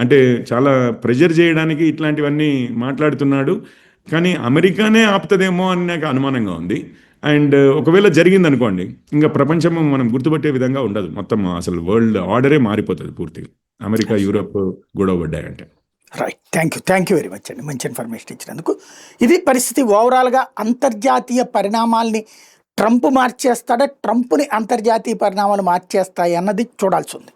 అంటే చాలా ప్రెజర్ చేయడానికి ఇట్లాంటివన్నీ మాట్లాడుతున్నాడు, కానీ అమెరికానే ఆపుతుందేమో అని నాకు అనుమానంగా ఉంది. అండ్ ఒకవేళ జరిగింది అనుకోండి, ఇంకా ప్రపంచం మనం గుర్తుపట్టే విధంగా ఉండదు, మొత్తం అసలు వరల్డ్ ఆర్డరే మారిపోతుంది పూర్తిగా, అమెరికా యూరోప్ గొడవ పడ్డాయంటే. Right, thank you very much అండి, మంచి ఇన్ఫర్మేషన్ ఇచ్చినందుకు. ఇది పరిస్థితి. ఓవరాల్గా అంతర్జాతీయ పరిణామాల్ని ట్రంప్ మార్చేస్తాడా, ట్రంప్ని అంతర్జాతీయ పరిణామాలు మార్చేస్తాయి అన్నది చూడాల్సి ఉంది.